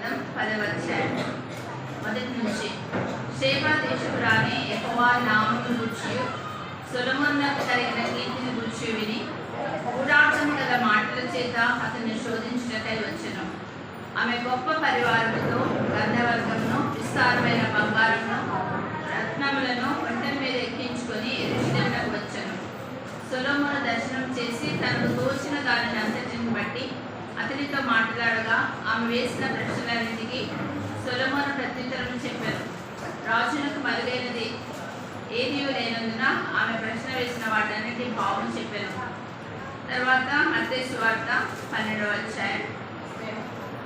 గ్రంథం 10వ అధ్యాయం మొదటి నుంచి. షేబా దేశపు రాణి యెహోవా నామమును గూర్చి సొలొమోనునకు కలిగిన కీర్తిని గూర్చి విని గూఢార్థము గల మాటల చేత అతన్ని శోధించుటకై వచ్చెను. ఆమె గొప్ప పరివారముతో గంధవర్గమును విస్తారమైన బంగారమును రత్నములను ఒంటె మీద ఎక్కించుకొని యెరూషలేమునకు వచ్చెను. సొలొమోను దర్శనం చేసి తనకు తోచిన దానిని అంతటిని బట్టి అతనితో మాట్లాడగా ఆమె వేసిన ప్రశ్నలన్నిటికీ సొలొమోను ప్రత్యుత్తరం చెప్పారు. రాజునకు మరుగైనది ఏదీ లేనందున ఆమె ప్రశ్న వేసిన వాటన్నిటి భావం చెప్పాను. తర్వాత మత్తయి సువార్త 12వ అధ్యాయం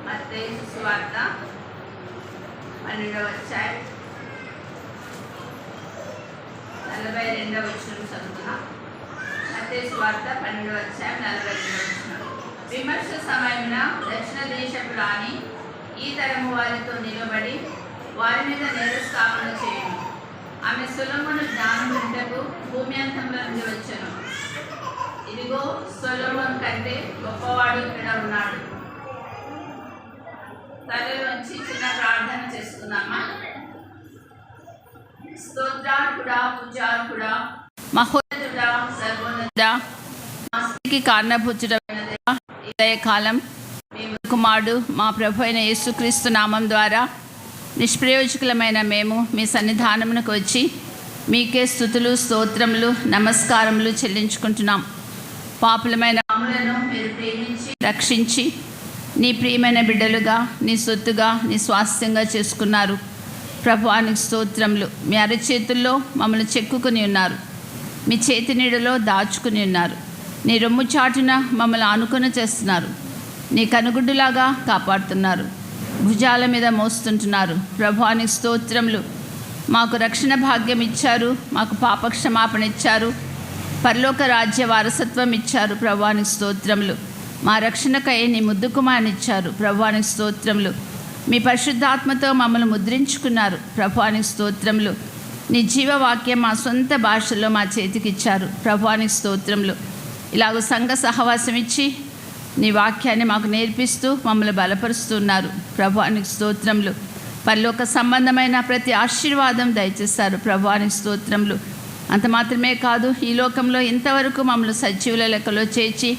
42వ వచనం చదువుతున్నా. మత్తయి సువార్త 12వ అధ్యాయం 42వ వచనం. విమర్శ సమయమున దక్షిణ దేశపు రాణి ఈ తరము వారితో నిలబడి వారి మీద నేరస్థాపన చేయను. ఆమె సొలొమోను జ్ఞానం వింటకు భూమి అంతంలో నుండి వచ్చెను. ఇదిగో సొలొమోను కంటే గొప్పవాడు ఇక్కడ ఉన్నాడు. తలలోంచి చిన్న ప్రార్థన చేసుకుందామా. స్తోత్రార్హుడా, పూజార్హుడా, మహోన్నతుడా, సర్వోన్నతుడా, కారణభూతుడైన దేవా, కాలం మీ కుమారుడు మా ప్రభు అయిన యేసుక్రీస్తు నామం ద్వారా నిష్ప్రయోజకులమైన మేము మీ సన్నిధానమునకు వచ్చి మీకే స్తుతులు, స్తోత్రములు, నమస్కారములు చెల్లించుకుంటున్నాం. పాపులమైన ఆములను మీరు ప్రేమించి రక్షించి నీ ప్రియమైన బిడ్డలుగా, నీ సొత్తుగా, నీ స్వాస్థ్యంగా చేసుకున్నారు. ప్రభువానికి స్తోత్రములు. మీ అరచేతుల్లో మమ్మల్ని చెక్కుకుని ఉన్నారు. మీ చేతి నీడలో దాచుకుని ఉన్నారు. నీ రొమ్ము చాటున మమ్మల్ని ఆనుకొని చేస్తున్నారు. నీ కనుగుడ్డులాగా కాపాడుతున్నారు. భుజాల మీద మోస్తుంటున్నారు. ప్రభువానికి స్తోత్రములు. మాకు రక్షణ భాగ్యం ఇచ్చారు. మాకు పాపక్షమాపణ ఇచ్చారు. పరలోక రాజ్య వారసత్వం ఇచ్చారు. ప్రభువానికి స్తోత్రములు. మా రక్షణకై నీ ముద్దు కుమారుని ఇచ్చారు. ప్రభువానికి స్తోత్రములు. మీ పరిశుద్ధాత్మతో మమ్మల్ని ముద్రించుకున్నారు. ప్రభువానికి స్తోత్రములు. నీ జీవవాక్యం మా సొంత భాషలో మా చేతికి ఇచ్చారు. ప్రభువానికి స్తోత్రములు. ఇలాగ సంఘ సహవాసం ఇచ్చి నీ వాక్యాన్ని మాకు నేర్పిస్తూ మమ్మల్ని బలపరుస్తున్నారు. ప్రభువానికి స్తోత్రములు. పరలోక సంబంధమైన ప్రతి ఆశీర్వాదం దయచేస్తారు. ప్రభువానికి స్తోత్రములు. అంత మాత్రమే కాదు, ఈ లోకంలో ఇంతవరకు మమ్మల్ని సజీవుల లెక్కలో చేర్చి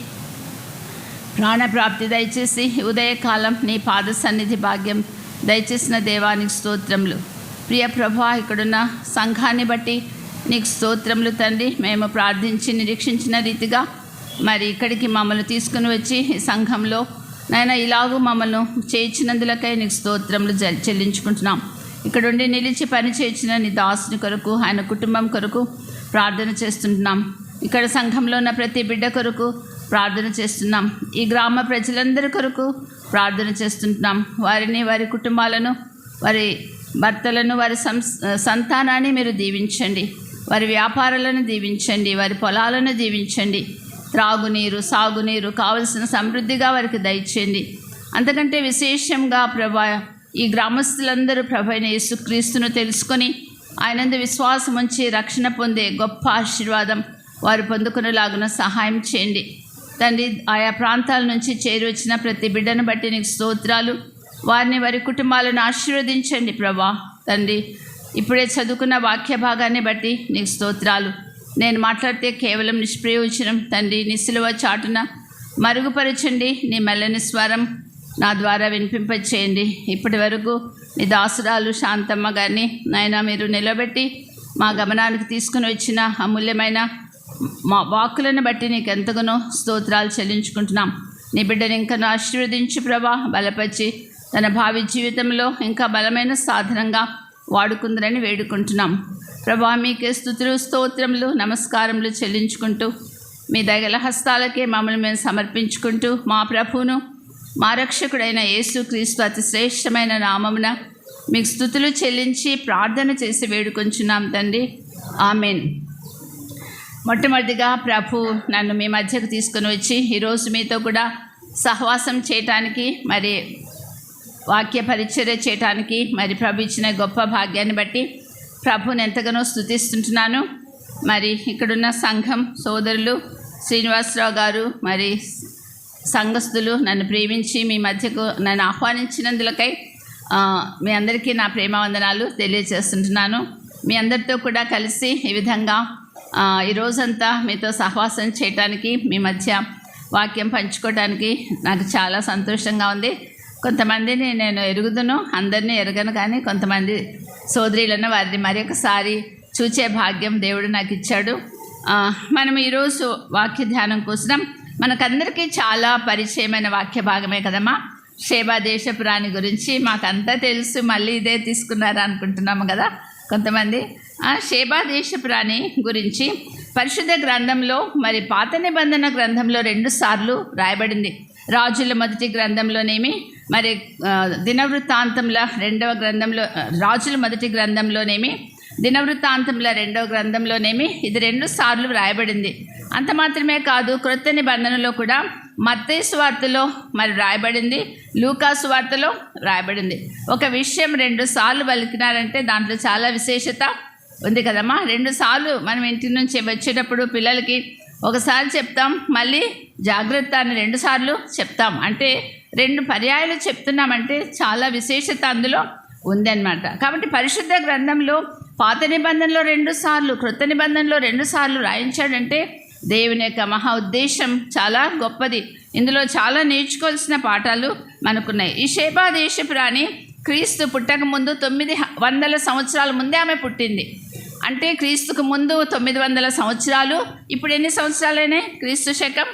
ప్రాణప్రాప్తి దయచేసి ఉదయకాలం నీ పాద సన్నిధి భాగ్యం దయచేసిన దేవానికి స్తోత్రములు. ప్రియ ప్రభా, ఇక్కడున్న సంఘాన్ని బట్టి నీకు స్తోత్రములు తండ్రి. మేము ప్రార్థించి నిరీక్షించిన రీతిగా మరి ఇక్కడికి మమ్మల్ని తీసుకుని వచ్చి ఈ సంఘంలో నాయన ఇలాగూ మమ్మల్ని చేయించినందులకై నీకు స్తోత్రములు చెల్లించుకుంటున్నాం. ఇక్కడుండి నిలిచి పని చేయించిన నీ దాసుని కొరకు, ఆయన కుటుంబం కొరకు ప్రార్థన చేస్తుంటున్నాం. ఇక్కడ సంఘంలో ఉన్న ప్రతి బిడ్డ కొరకు ప్రార్థన చేస్తున్నాం. ఈ గ్రామ ప్రజలందరి కొరకు ప్రార్థన చేస్తుంటున్నాం. వారిని, వారి కుటుంబాలను, వారి భర్తలను, వారి సంతానాన్ని మీరు దీవించండి. వారి వ్యాపారాలను దీవించండి. వారి పొలాలను దీవించండి. త్రాగునీరు, సాగునీరు కావలసిన సమృద్ధిగా వారికి దయచేయండి. అంతకంటే విశేషంగా ప్రభా, ఈ గ్రామస్తులందరూ ప్రభు అయిన యేసుక్రీస్తును తెలుసుకొని ఆయనందు విశ్వాసం ఉంచి రక్షణ పొందే గొప్ప ఆశీర్వాదం వారు పొందుకునేలాగున సహాయం చేయండి తండ్రి. ఆయా ప్రాంతాల నుంచి చేరి వచ్చిన ప్రతి బిడ్డను బట్టి నీకు స్తోత్రాలు. వారిని, వారి కుటుంబాలను ఆశీర్వదించండి ప్రభా తండ్రి. ఇప్పుడే చదువుకున్న వాక్య భాగాన్ని బట్టి నీకు స్తోత్రాలు. నేను మాట్లాడితే కేవలం నిష్ప్రయోజనం తండ్రి. నీ సిలువ చాటున మరుగుపరచండి. నీ మెల్లని స్వరం నా ద్వారా వినిపింపచేయండి. ఇప్పటి వరకు నీ దాసురాలు శాంతమ్మ గారిని నాయన మీరు నిలబెట్టి మా గమనానికి తీసుకుని వచ్చిన అమూల్యమైన మా వాక్కులను బట్టి నీకు ఎంతగానో స్తోత్రాలు చెల్లించుకుంటున్నాం. నీ బిడ్డని ఇంకా ఆశీర్వదించి ప్రభా బలపరిచి తన భావి జీవితంలో ఇంకా బలమైన సాధనంగా వాడుకుందని వేడుకుంటున్నాం ప్రభా. మీకే స్తుతులు, స్తోత్రములు, నమస్కారములు చెల్లించుకుంటూ మీ దయగల హస్తాలకే మమ్మల్ని మేము సమర్పించుకుంటూ మా ప్రభువును, మా రక్షకుడైన యేసుక్రీస్తు అతి శ్రేష్టమైన నామమున మీకు స్తుతులు చెల్లించి ప్రార్థన చేసి వేడుకొంచున్నాం తండ్రి. ఆమెన్. మొట్టమొదటిగా ప్రభు నన్ను మీ మధ్యకు తీసుకుని వచ్చి ఈరోజు మీతో కూడా సహవాసం చేయటానికి, మరి వాక్య పరిచర్య చేయటానికి మరి ప్రభు ఇచ్చిన గొప్ప భాగ్యాన్ని బట్టి ప్రభుని ఎంతగానో స్తుతిస్తుంటున్నాను. మరి ఇక్కడున్న సంఘం సోదరులు శ్రీనివాసరావు గారు, మరి సంఘస్థులు నన్ను ప్రేమించి మీ మధ్యకు నన్ను ఆహ్వానించినందులకై మీ అందరికీ నా ప్రేమ వందనాలు తెలియజేస్తుంటున్నాను. మీ అందరితో కూడా కలిసి ఈ విధంగా ఈ రోజంతా మీతో సహవాసం చేయటానికి, మీ మధ్య వాక్యం పంచుకోవడానికి నాకు చాలా సంతోషంగా ఉంది. కొంతమందిని నేను ఎరుగుదును, అందరినీ ఎరగను, కానీ కొంతమంది సోదరులను వారిని మరొకసారి చూచే భాగ్యం దేవుడు నాకు ఇచ్చాడు. మనం ఈరోజు వాక్య ధ్యానం కోసం మనకందరికీ చాలా పరిచయమైన వాక్య భాగమే కదమ్మా. షేబా దేశపు రాణి గురించి మాకంతా తెలుసు, మళ్ళీ ఇదే తీసుకున్నారా అనుకుంటున్నాము కదా కొంతమంది. షేబా దేశపు రాణి గురించి పరిశుద్ధ గ్రంథంలో, మరి పాత నిబంధన గ్రంథంలో 2 సార్లు రాయబడింది. రాజుల మొదటి గ్రంథంలోనేమి, మరి దినవృత్తాంతముల 2వ గ్రంథంలో, రాజుల మొదటి గ్రంథంలోనేమి, దినవృత్తాంతముల 2వ గ్రంథంలోనేమి ఇది 2 సార్లు రాయబడింది. అంత మాత్రమే కాదు, క్రొత్త నిబంధనలో కూడా మత్తయి సువార్తలో మరి రాయబడింది, లూకా సువార్తలో రాయబడింది. ఒక విషయం 2 సార్లు పలికినారంటే దాంట్లో చాలా విశేషత ఉంది కదమ్మా. 2 సార్లు మనం ఇంటి నుంచి వచ్చేటప్పుడు పిల్లలకి ఒకసారి చెప్తాం, మళ్ళీ జాగ్రత్త అని 2 సార్లు చెప్తాం. అంటే 2 పర్యాయాలు చెప్తున్నామంటే చాలా విశేషత అందులో ఉందన్నమాట. కాబట్టి పరిశుద్ధ గ్రంథంలో పాత నిబంధనలో 2 సార్లు, క్రొత్త నిబంధనలో 2 సార్లు రాయించాడంటే దేవుని యొక్క మహా ఉద్దేశం చాలా గొప్పది. ఇందులో చాలా నేర్చుకోవాల్సిన పాఠాలు మనకున్నాయి. ఈ షేబా దేశపు రాణి క్రీస్తు పుట్టక ముందు 900 సంవత్సరాల ముందే ఆమె పుట్టింది. అంటే క్రీస్తుకు ముందు 900 సంవత్సరాలు, ఇప్పుడు ఎన్ని సంవత్సరాలైనాయి? క్రీస్తు శకం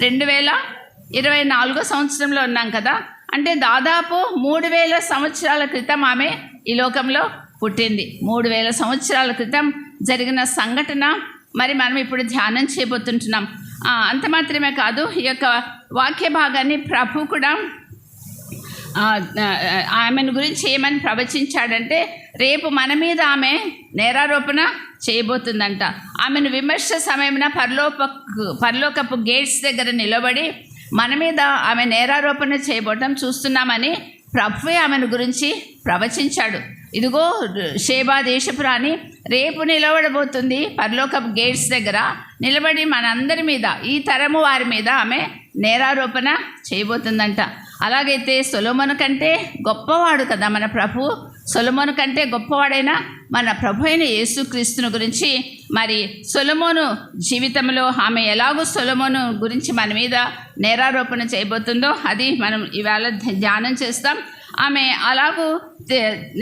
2024 సంవత్సరంలో ఉన్నాం కదా. అంటే దాదాపు 3000 సంవత్సరాల క్రితం ఆమె ఈ లోకంలో పుట్టింది. 3000 సంవత్సరాల క్రితం జరిగిన సంఘటన మరి మనం ఇప్పుడు ధ్యానం చేయబోతుంటున్నాం. అంత మాత్రమే కాదు, ఈ యొక్క వాక్య భాగాన్ని ప్రభు కూడా ఆమెను గురించి ఏమని ప్రవచించాడంటే, రేపు మన మీద ఆమె నేరారోపణ చేయబోతుందంట. ఆమెను విమర్శ సమయమున పరలోకపు గేట్స్ దగ్గర నిలబడి మన మీద ఆమె నేరారోపణ చేయబోవటం చూస్తున్నామని ప్రభువే ఆమెను గురించి ప్రవచించాడు. ఇదిగో షేబా దేశపు రాణి రేపు నిలబడబోతుంది, పరలోకపు గేట్స్ దగ్గర నిలబడి మనందరి మీద, ఈ తరము వారి మీద ఆమె నేరారోపణ చేయబోతుందంట. అలాగైతే సొలొమోను కంటే గొప్పవాడు కదా మన ప్రభు. సొలొమోను కంటే గొప్పవాడైన మన ప్రభు అయిన యేసుక్రీస్తుని గురించి, మరి సొలొమోను జీవితంలో ఆమె ఎలాగో సొలొమోను గురించి మన మీద నేరారోపణ చేయబోతుందో అది మనం ఇవాళ ధ్యానం చేస్తాం. ఆమె అలాగూ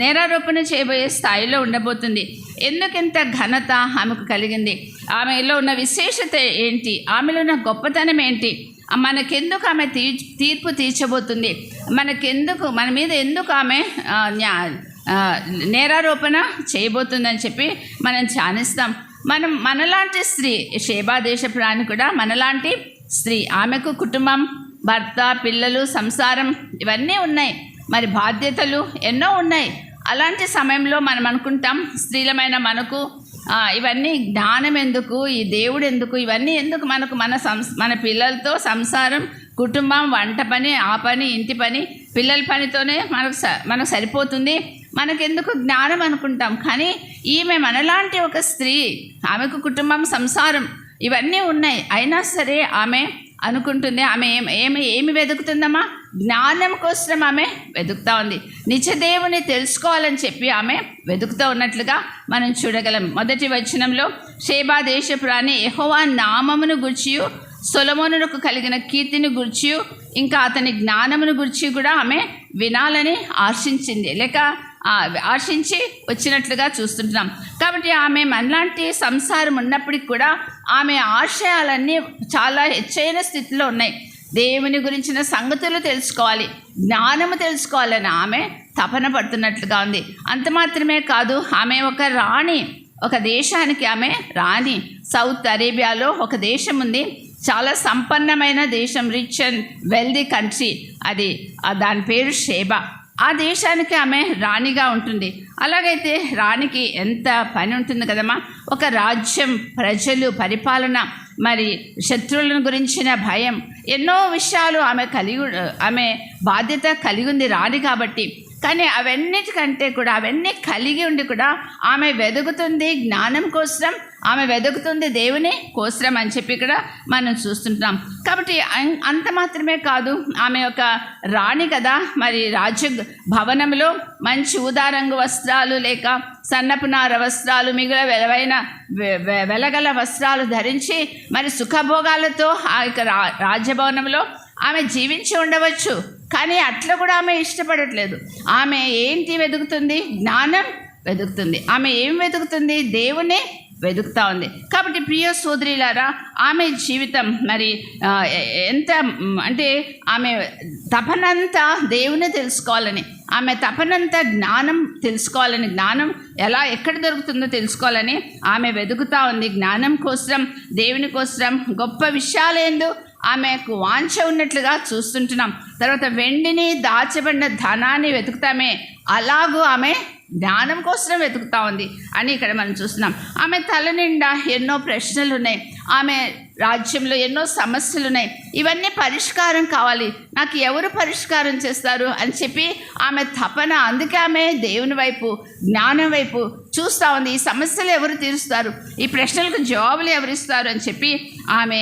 నేరారోపణ చేయబోయే స్థాయిలో ఉండబోతుంది. ఎందుకింత ఘనత ఆమెకు కలిగింది? ఆమెలో ఉన్న విశేషత ఏంటి? ఆమెలో ఉన్న గొప్పతనం ఏంటి? మనకెందుకు ఆమె తీర్పు తీర్చబోతుంది? మనకెందుకు, మన మీద ఎందుకు ఆమె నేరారోపణ చేయబోతుందని చెప్పి మనం ధ్యానిస్తాం. మనలాంటి స్త్రీ, షేబా దేశపు రాణి కూడా మనలాంటి స్త్రీ. ఆమెకు కుటుంబం, భర్త, పిల్లలు, సంసారం ఇవన్నీ ఉన్నాయి, మరి బాధ్యతలు ఎన్నో ఉన్నాయి. అలాంటి సమయంలో మనం అనుకుంటాం, స్త్రీలమైన మనకు ఇవన్నీ జ్ఞానం ఎందుకు, ఈ దేవుడు ఎందుకు, ఇవన్నీ ఎందుకు మనకు? మన పిల్లలతో సంసారం, కుటుంబం, వంట పని, ఆ పని, ఇంటి పని, పిల్లల పనితోనే మనకు సరిపోతుంది, మనకెందుకు జ్ఞానం అనుకుంటాం. కానీ ఈమె మనలాంటి ఒక స్త్రీ, ఆమెకు కుటుంబం, సంసారం ఇవన్నీ ఉన్నాయి. అయినా సరే ఆమె అనుకుంటుంది, ఆమె ఏమి వెతుకుతుందమ్మా? జ్ఞానం కోసం ఆమె వెతుకుతూ ఉంది. నిజదేవుని తెలుసుకోవాలని చెప్పి ఆమె వెతుకుతూ ఉన్నట్లుగా మనం చూడగలం. మొదటి వచనంలో షేబా దేశపు రాణి యెహోవా నామమును గూర్చియు, సొలొమోనుకు కలిగిన కీర్తిని గూర్చియు, ఇంకా అతని జ్ఞానమును గూర్చి కూడా ఆమె వినాలని ఆశించింది, లేక ఆశించి వచ్చినట్లుగా చూస్తుంటున్నాం. కాబట్టి ఆమె మనలాంటి సంసారం ఉన్నప్పటికి కూడా ఆమె ఆశయాలన్నీ చాలా హెచ్చైన స్థితిలో ఉన్నాయి. దేవుని గురించిన సంగతులు తెలుసుకోవాలి, జ్ఞానము తెలుసుకోవాలని ఆమె తపన పడుతున్నట్లుగా ఉంది. అంత మాత్రమే కాదు, ఆమె ఒక రాణి, ఒక దేశానికి ఆమె రాణి. సౌత్ అరేబియాలో ఒక దేశం ఉంది, చాలా సంపన్నమైన దేశం, రిచ్ అండ్ వెల్దీ కంట్రీ. దాని పేరు షేబా. ఆ దేశానికి ఆమె రాణిగా ఉంటుంది. అలాగైతే రాణికి ఎంత పని ఉంటుంది కదమ్మా. ఒక రాజ్యం, ప్రజలు, పరిపాలన, మరి శత్రువులను గురించిన భయం, ఎన్నో విషయాలు ఆమె బాధ్యత కలిగి ఉంది రాణి కాబట్టి. కానీ అవన్నిటికంటే కూడా అవన్నీ కలిగి ఉండి కూడా ఆమె వెదుగుతుంది జ్ఞానం కోసం, ఆమె వెదుగుతుంది దేవుని కోసం అని చెప్పి ఇక్కడ మనం చూస్తుంటాం. కాబట్టి అంత మాత్రమే కాదు, ఆమె ఒక రాణి కదా, మరి రాజ్య భవనంలో మంచి ఊదారంగు వస్త్రాలు లేక సన్నపు నార వస్త్రాలు, మిగిలిన వెలగల వస్త్రాలు ధరించి మరి సుఖభోగాలతో ఆ యొక్క రాజ్యభవనంలో ఆమె జీవించి ఉండవచ్చు. కానీ అట్లా కూడా ఆమె ఇష్టపడట్లేదు. ఆమె ఏంటి వెతుకుతుంది? జ్ఞానం వెతుకుతుంది. ఆమె ఏం వెతుకుతుంది? దేవునే వెతుకుతూ ఉంది. కాబట్టి ప్రియ సోదరులారా, ఆమె జీవితం మరి ఎంత అంటే ఆమె తపనంతా దేవునే తెలుసుకోవాలని, ఆమె తపనంతా జ్ఞానం తెలుసుకోవాలని, జ్ఞానం ఎక్కడ దొరుకుతుందో తెలుసుకోవాలని ఆమె వెతుకుతూ ఉంది. జ్ఞానం కోసం, దేవుని కోసం, గొప్ప విషయాలేందు ఆమెకు వాంఛ ఉన్నట్లుగా చూస్తుంటున్నాం. తర్వాత వెండిని, దాచబడిన ధనాన్ని వెతుకుతామే, అలాగూ ఆమె జ్ఞానం కోసం వెతుకుతూ ఉంది అని ఇక్కడ మనం చూస్తున్నాం. ఆమె తల నిండా ఎన్నో ప్రశ్నలు ఉన్నాయి, ఆమె రాజ్యంలో ఎన్నో సమస్యలు ఉన్నాయి, ఇవన్నీ పరిష్కారం కావాలి, నాకు ఎవరు పరిష్కారం చేస్తారు అని చెప్పి ఆమె తపన. అందుకే ఆమె దేవుని వైపు, జ్ఞానం వైపు చూస్తూ ఉంది. ఈ సమస్యలు ఎవరు తీరుస్తారు, ఈ ప్రశ్నలకు జవాబులు ఎవరిస్తారు అని చెప్పి ఆమె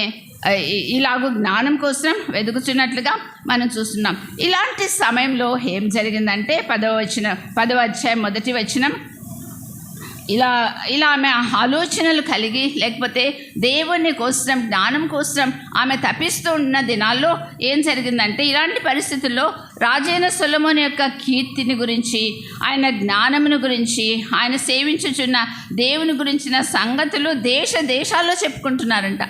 ఇలాగూ జ్ఞానం కోసం వెతుకుతున్నట్లుగా మనం చూస్తున్నాం. ఇలాంటి సమయంలో ఏం జరిగిందంటే 10వ అధ్యాయం 1వ వచనం, ఇలా ఆమె ఆలోచనలు కలిగి లేకపోతే దేవుని కోసం, జ్ఞానం కోసం ఆమె తపిస్తూ ఉన్న దినాల్లో ఏం జరిగిందంటే, ఇలాంటి పరిస్థితుల్లో రాజైన సొలొమోను యొక్క కీర్తిని గురించి, ఆయన జ్ఞానమును గురించి, ఆయన సేవించుచున్న దేవుని గురించిన సంగతులు దేశాల్లో చెప్పుకుంటున్నారంట.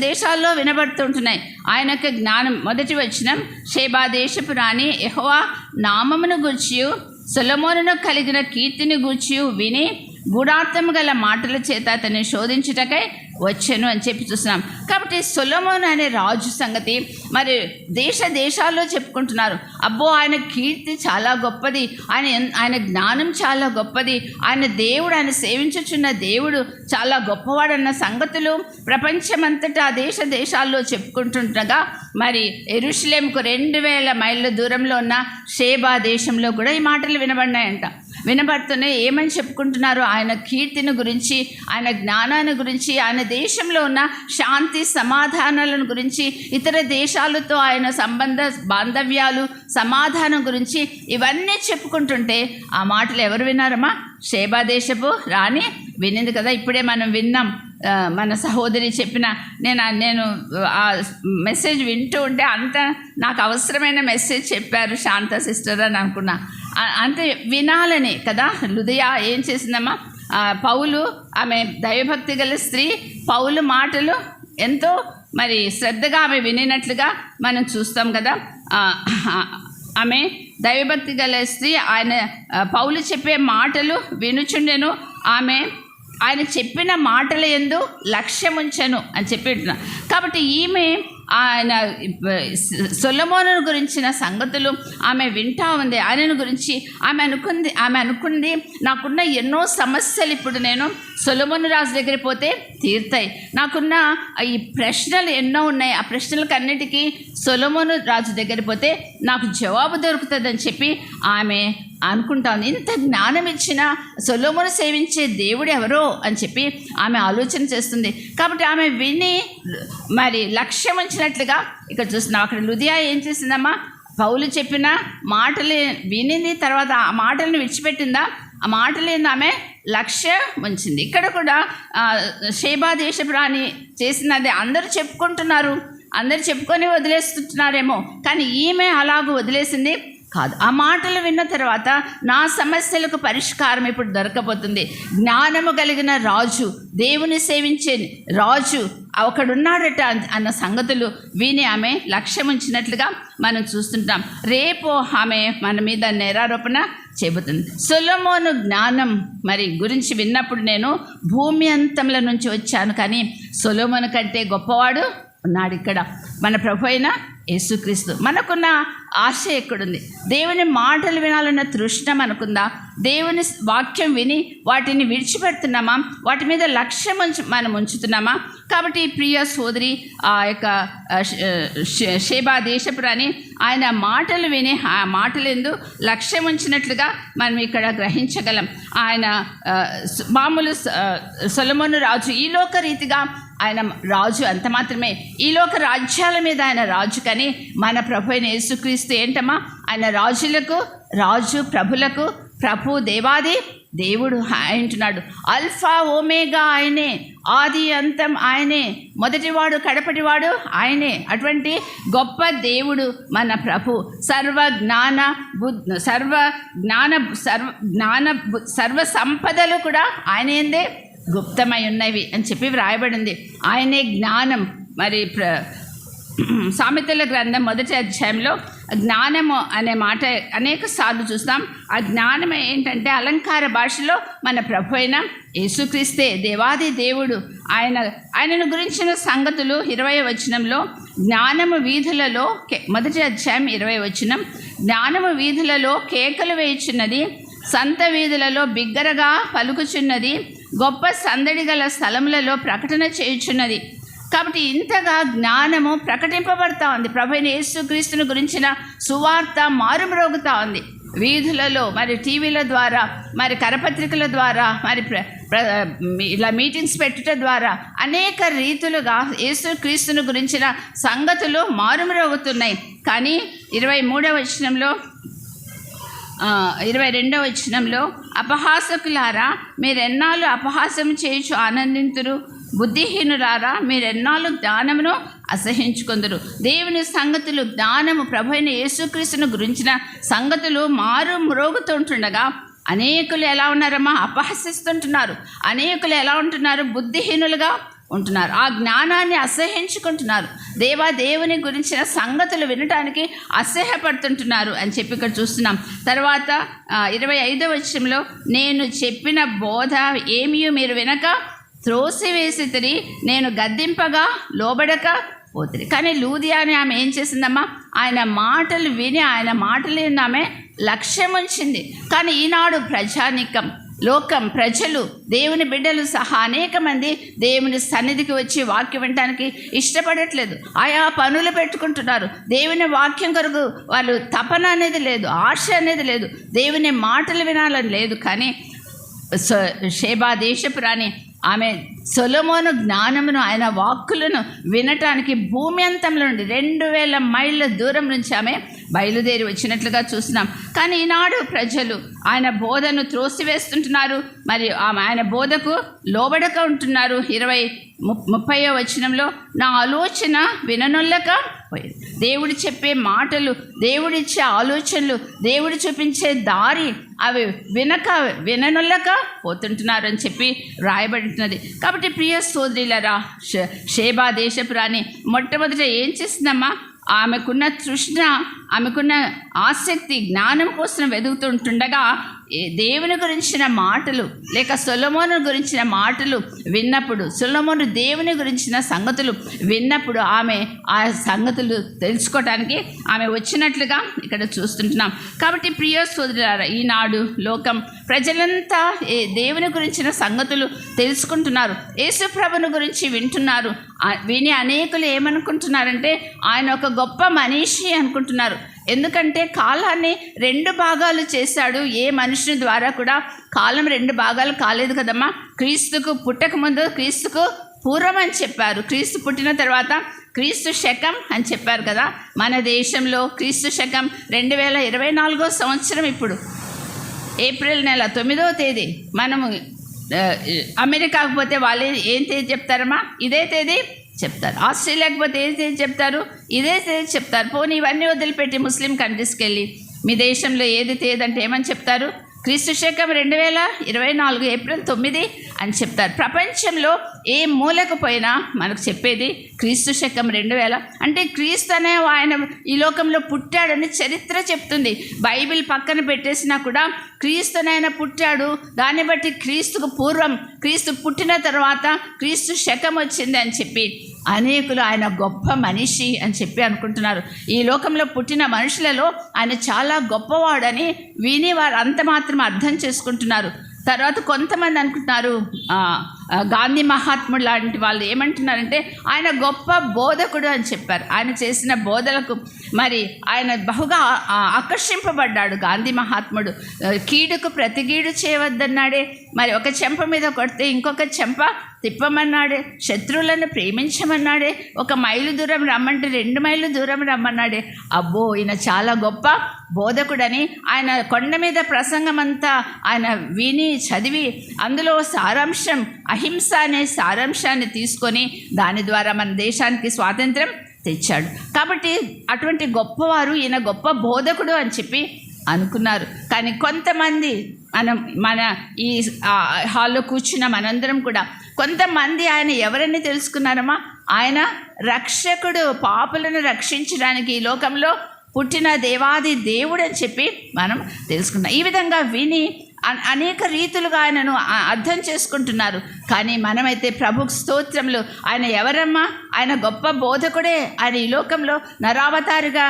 దేశాల్లో వినబడుతుంటున్నాయి ఆయన యొక్క జ్ఞానం. 1వ వచనం, షేబా దేశపు రాణి యెహోవా నామమును గూర్చియు సొలొమోనును కలిగిన కీర్తిని గూర్చి విని గూఢార్థము గల మాటల చేత అతన్ని శోధించుటకై వచ్చాను అని చెప్పి చూస్తున్నాం. కాబట్టి సొలొమోను అనే రాజు సంగతి మరి దేశాల్లో చెప్పుకుంటున్నారు. అబ్బో, ఆయన కీర్తి చాలా గొప్పది, ఆయన జ్ఞానం చాలా గొప్పది, ఆయన దేవుడు, ఆయన సేవించుచున్న దేవుడు చాలా గొప్పవాడన్న సంగతులు ప్రపంచమంతటా దేశాల్లో చెప్పుకుంటుండగా మరి యెరూషలేముకు 2000 మైళ్ళ దూరంలో ఉన్న షేబా దేశంలో కూడా ఈ మాటలు వినబడినాయంట. వినబడుతున్నాయి. ఏమని చెప్పుకుంటున్నారు? ఆయన కీర్తిని గురించి, ఆయన జ్ఞానాన్ని గురించి, ఆయన దేశంలో ఉన్న శాంతి సమాధానాలను గురించి, ఇతర దేశాలతో ఆయన బాంధవ్యాలు, సమాధానం గురించి ఇవన్నీ చెప్పుకుంటుంటే ఆ మాటలు ఎవరు విన్నారమ్మా? షేబా దేశపు రాణి వినింది కదా. ఇప్పుడే మనం విన్నాం, మన సహోదరి చెప్పిన, నేను ఆ మెసేజ్ వింటూ ఉంటే అంత నాకు అవసరమైన మెసేజ్ చెప్పారు శాంత సిస్టర్ అని అనుకున్నా. అంతే వినాలని కదా. లుదియా ఏం చేసిందమ్మా? పౌలు, ఆమె దైవభక్తి గల స్త్రీ, పౌలు మాటలు ఎంతో మరి శ్రద్ధగా ఆమె వినినట్లుగా మనం చూస్తాం కదా. ఆమె దైవభక్తి గల స్త్రీ, పౌలు చెప్పే మాటలు వినుచుండెను, ఆయన చెప్పిన మాటల యందు లక్ష్యముంచెను అని చెప్పి. కాబట్టి ఈమె ఆయన సొలొమోను గురించిన సంగతులు ఆమె వింటా ఉంది. ఆయనను గురించి ఆమె అనుకుంది నాకున్న ఎన్నో సమస్యలు ఇప్పుడు నేను సొలొమోను రాజు దగ్గర పోతే తీరుతాయి, నాకున్న ఈ ప్రశ్నలు ఎన్నో ఉన్నాయి, ఆ ప్రశ్నలకు అన్నిటికీ సొలొమోను రాజు దగ్గర పోతే నాకు జవాబు దొరుకుతుందని చెప్పి ఆమె అనుకుంటా ఉంది. ఇంత జ్ఞానం ఇచ్చిన సొలొమోను సేవించే దేవుడు ఎవరో అని చెప్పి ఆమె ఆలోచన చేస్తుంది. కాబట్టి ఆమె విని మరి లక్ష్యం ఉంచినట్లుగా ఇక్కడ చూస్తున్నాం. అక్కడ లుదియా ఏం చేసిందమ్మా? పౌలు చెప్పిన మాటలు వినింది, తర్వాత ఆ మాటలను విడిచిపెట్టిందా? ఆ మాటలేంది ఆమె లక్ష్యం ఉంచింది. ఇక్కడ కూడా షేబా దేశపు రాణి చేసినది అందరూ చెప్పుకుంటున్నారు, అందరు చెప్పుకొని వదిలేస్తున్నారేమో, కానీ ఈమె అలాగూ వదిలేసింది కాదు. ఆ మాటలు విన్న తర్వాత నా సమస్యలకు పరిష్కారం ఇప్పుడు దొరకబోతుంది. జ్ఞానము కలిగిన రాజు, దేవుని సేవించే రాజు ఒకడున్నాడట అన్న సంగతులు విని ఆమె లక్ష్యం ఉంచినట్లుగా మనం చూస్తుంటాం. రేపు ఆమె మన మీద నేరారోపణ చెబుతుంది. సొలొమోను జ్ఞానం మరి గురించి విన్నప్పుడు నేను భూమి అంతముల నుంచి వచ్చాను, కానీ సొలొమోను కంటే గొప్పవాడు ఉన్నాడు. ఇక్కడ మన ప్రభు అయిన యేసుక్రీస్తు. మనకున్న ఆశ ఎక్కడుంది? దేవుని మాటలు వినాలన్న తృష్ణ మనకుందా? దేవుని వాక్యం విని వాటిని విడిచిపెడుతున్నామా? వాటి మీద లక్ష్యం మనం ఉంచుతున్నామా? కాబట్టి ప్రియ సోదరి, ఆ యొక్క షేబా దేశపురాణి ఆయన మాటలు విని ఆ మాటలందు లక్ష్యం ఉంచినట్లుగా మనం ఇక్కడ గ్రహించగలం. ఆయన మామూలు సొలొమోను రాజు ఈ లోక రీతిగా ఆయన రాజు, అంత మాత్రమే. ఈ లోక రాజ్యాల మీద ఆయన రాజు, కానీ మన ప్రభు అయిన యేసుక్రీస్తు ఏంటమ్మా? ఆయన రాజులకు రాజు, ప్రభులకు ప్రభు, దేవాది దేవుడు అంటున్నాడు. అల్ఫా ఓమేగా ఆయనే, ఆది అంతం ఆయనే, మొదటివాడు కడపటివాడు ఆయనే. అటువంటి గొప్ప దేవుడు మన ప్రభు. సర్వ సంపదలు కూడా ఆయన ఏందే గుప్తమై ఉన్నవి అని చెప్పి వ్రాయబడింది. ఆయనే జ్ఞానం. మరి సామెతల గ్రంథం 1వ అధ్యాయంలో జ్ఞానము అనే మాట అనేక సార్లు చూస్తాం. ఆ జ్ఞానం ఏంటంటే అలంకార భాషలో మన ప్రభు అయిన యేసుక్రీస్తే, దేవాది దేవుడు. ఆయనను గురించిన సంగతులు 20వ వచనంలో, జ్ఞానము వీధులలో 1వ అధ్యాయం 20వ వచనం, జ్ఞానము వీధులలో కేకలు వేయుచున్నది, సంత వీధులలో బిగ్గరగా పలుకుచున్నది, గొప్ప సందడి గల స్థలములలో ప్రకటన చేయుచున్నది. కాబట్టి ఇంతగా జ్ఞానము ప్రకటింపబడతా ఉంది. ప్రభువైన యేసుక్రీస్తుని గురించిన సువార్త మారుమ్రోగుతూ ఉంది వీధులలో, మరి టీవీల ద్వారా, మరి కరపత్రికల ద్వారా, మరి ఇలా మీటింగ్స్ పెట్టడం ద్వారా అనేక రీతులుగా యేసుక్రీస్తుని గురించిన సంగతులు మారుమ్రోగుతున్నాయి. కానీ 23వ వచనంలో 22వ వచనంలో, అపహాసకులారా మీరెన్నాళ్ళు అపహాసం చేయుచు ఆనందింతురు, బుద్ధిహీనులారా మీరెన్నాళ్ళు జ్ఞానమును అసహించుకొందురు. దేవుని సంగతులు, జ్ఞానము, ప్రభు అయిన యేసుక్రీస్తును గురించిన సంగతులు మారు మ్రోగుతుంటుండగా అనేకులు ఎలా ఉన్నారమ్మా? అపహసిస్తుంటున్నారు. అనేకులు ఎలా ఉంటున్నారు? బుద్ధిహీనులుగా ఉంటున్నారు. ఆ జ్ఞానాన్ని అసహ్యించుకుంటున్నారు. దేవుని గురించిన సంగతులు వినటానికి అసహ్యపడుతుంటున్నారు అని చెప్పి ఇక్కడ చూస్తున్నాం. తర్వాత 25వ వచనంలో, నేను చెప్పిన బోధ ఏమీ మీరు వినక త్రోసివేసితిరి, నేను గద్దింపగా లోబడక పోతుంది. కానీ లూదియా అని ఆమె ఏం చేసిందమ్మా? ఆయన మాటలు విని, ఆయన మాటలు ఆమె లక్ష్యం ఉంచింది. కానీ ఈనాడు ప్రజానీకం, లోకం, ప్రజలు, దేవుని బిడ్డలు సహా అనేక మంది దేవుని సన్నిధికి వచ్చి వాక్యం వినడానికి ఇష్టపడట్లేదు. ఆయా పనులు పెట్టుకుంటున్నారు. దేవుని వాక్యం కొరకు వాళ్ళు తపన అనేది లేదు, ఆశ అనేది లేదు, దేవుని మాటలు వినాలని లేదు. కానీ షేబా దేశపురాణి ఆమె సొలొమోను జ్ఞానమును, ఆయన వాక్కులను వినటానికి భూమి అంతంలో నుండి 2000 మైళ్ళ దూరం నుంచి ఆమె బయలుదేరి వచ్చినట్లుగా చూస్తున్నాం. కానీ ఈనాడు ప్రజలు ఆయన బోధను త్రోసివేస్తుంటున్నారు, మరి ఆయన బోధకు లోబడక ఉంటున్నారు. 30వ వచనంలో, నా ఆలోచన విననొల్లక పోయింది. దేవుడు చెప్పే మాటలు, దేవుడిచ్చే ఆలోచనలు, దేవుడు చూపించే దారి అవి విననొల్లక పోతుంటున్నారు అని చెప్పి రాయబడుతున్నది. కాబట్టి ప్రియ సోదరులారా, షేబా దేశపురాణి మొట్టమొదట ఏం చేసిందమ్మా? ఆమెకున్న తృష్ణ, ఆమెకున్న ఆసక్తి జ్ఞానం కోసం వెతుకుతుంటుండగా దేవుని గురించిన మాటలు లేక సొలొమోను గురించిన మాటలు విన్నప్పుడు, సొలొమోను దేవుని గురించిన సంగతులు విన్నప్పుడు ఆమె ఆ సంగతులు తెలుసుకోవటానికి ఆమె వచ్చినట్లుగా ఇక్కడ చూస్తుంటున్నాం. కాబట్టి ప్రియ సోదరులారా, ఈనాడు లోకం ప్రజలంతా దేవుని గురించిన సంగతులు తెలుసుకుంటున్నారు, యేసు ప్రభుని గురించి వింటున్నారు. విని అనేకులు ఏమనుకుంటున్నారంటే ఆయన ఒక గొప్ప మనిషి అనుకుంటున్నారు. ఎందుకంటే కాలాన్ని 2 భాగాలు చేశాడు. ఏ మనుషుని ద్వారా కూడా కాలం 2 భాగాలు కాలేదు కదమ్మా. క్రీస్తుకు పుట్టక ముందు క్రీస్తుకు పూర్వం అని చెప్పారు, క్రీస్తు పుట్టిన తర్వాత క్రీస్తు శకం అని చెప్పారు కదా. మన దేశంలో క్రీస్తు శకం 2024వ సంవత్సరం. ఇప్పుడు ఏప్రిల్ నెల 9వ తేదీ. మనము అమెరికాకు పోతే వాళ్ళు ఏం తేదీ చెప్తారమ్మా? ఇదే తేదీ చెప్తారు. ఆస్ట్రేలియాకి పోతే ఏ తేదీ చెప్తారు? ఇదే తేదీ చెప్తారు. పోనీ ఇవన్నీ వదిలిపెట్టి ముస్లిం కంట్రీస్కి వెళ్ళి మీ దేశంలో ఏది తేదీ అంటే ఏమని చెప్తారు? క్రీస్తు శకం 2024 ఏప్రిల్ 9 అని చెప్తారు. ప్రపంచంలో ఏ మూలకు పోయినా మనకు చెప్పేది క్రీస్తు శకం 2000. అంటే క్రీస్తు అనే ఆయన ఈ లోకంలో పుట్టాడని చరిత్ర చెప్తుంది. బైబిల్ పక్కన పెట్టేసినా కూడా క్రీస్తునైనా పుట్టాడు, దాన్ని బట్టి క్రీస్తుకు పూర్వం, క్రీస్తు పుట్టిన తర్వాత క్రీస్తు శకం వచ్చింది అని చెప్పి అనేకులు ఆయన గొప్ప మనిషి అని చెప్పి అనుకుంటున్నారు. ఈ లోకంలో పుట్టిన మనుషులలో ఆయన చాలా గొప్పవాడని విని వారు అంత మాత్రం అర్థం చేసుకుంటున్నారు. తర్వాత కొంతమంది అనుకుంటున్నారు, గాంధీ మహాత్ముడు లాంటి వాళ్ళు ఏమంటున్నారంటే ఆయన గొప్ప బోధకుడు అని చెప్పారు. ఆయన చేసిన బోధలకు మరి ఆయన బహుగా ఆకర్షింపబడ్డాడు గాంధీ మహాత్ముడు. కీడుకు ప్రతి కీడు చేయవద్దన్నాడే, మరి ఒక చెంప మీద కొడితే ఇంకొక చెంప తిప్పమన్నాడే, శత్రువులను ప్రేమించమన్నాడే, 1 మైలు దూరం రమ్మంటే 2 మైళ్ళు దూరం రమ్మన్నాడే. అబ్బో, ఈయన చాలా గొప్ప బోధకుడని ఆయన కొండ మీద ప్రసంగం అంతా ఆయన విని చదివి అందులో సారాంశం అహింస అనే సారాంశాన్ని తీసుకొని దాని ద్వారా మన దేశానికి స్వాతంత్రం తెచ్చాడు. కాబట్టి అటువంటి గొప్పవారు, ఈయన గొప్ప బోధకుడు అని చెప్పి అనుకున్నారు. కానీ కొంతమంది మన ఈ హాల్లో కూర్చున్న మనందరం కూడా కొంతమంది ఆయన ఎవరని తెలుసుకున్నారమ్మా? ఆయన రక్షకుడు, పాపులను రక్షించడానికి ఈ లోకంలో పుట్టిన దేవాది దేవుడు అని చెప్పి మనం తెలుసుకున్నాం. ఈ విధంగా విని అనేక రీతులుగా ఆయనను అర్థం చేసుకుంటున్నారు. కానీ మనమైతే ప్రభుకు స్తోత్రములు. ఆయన ఎవరమ్మా? ఆయన గొప్ప బోధకుడే. ఆయన ఈ లోకంలో నరావతారిగా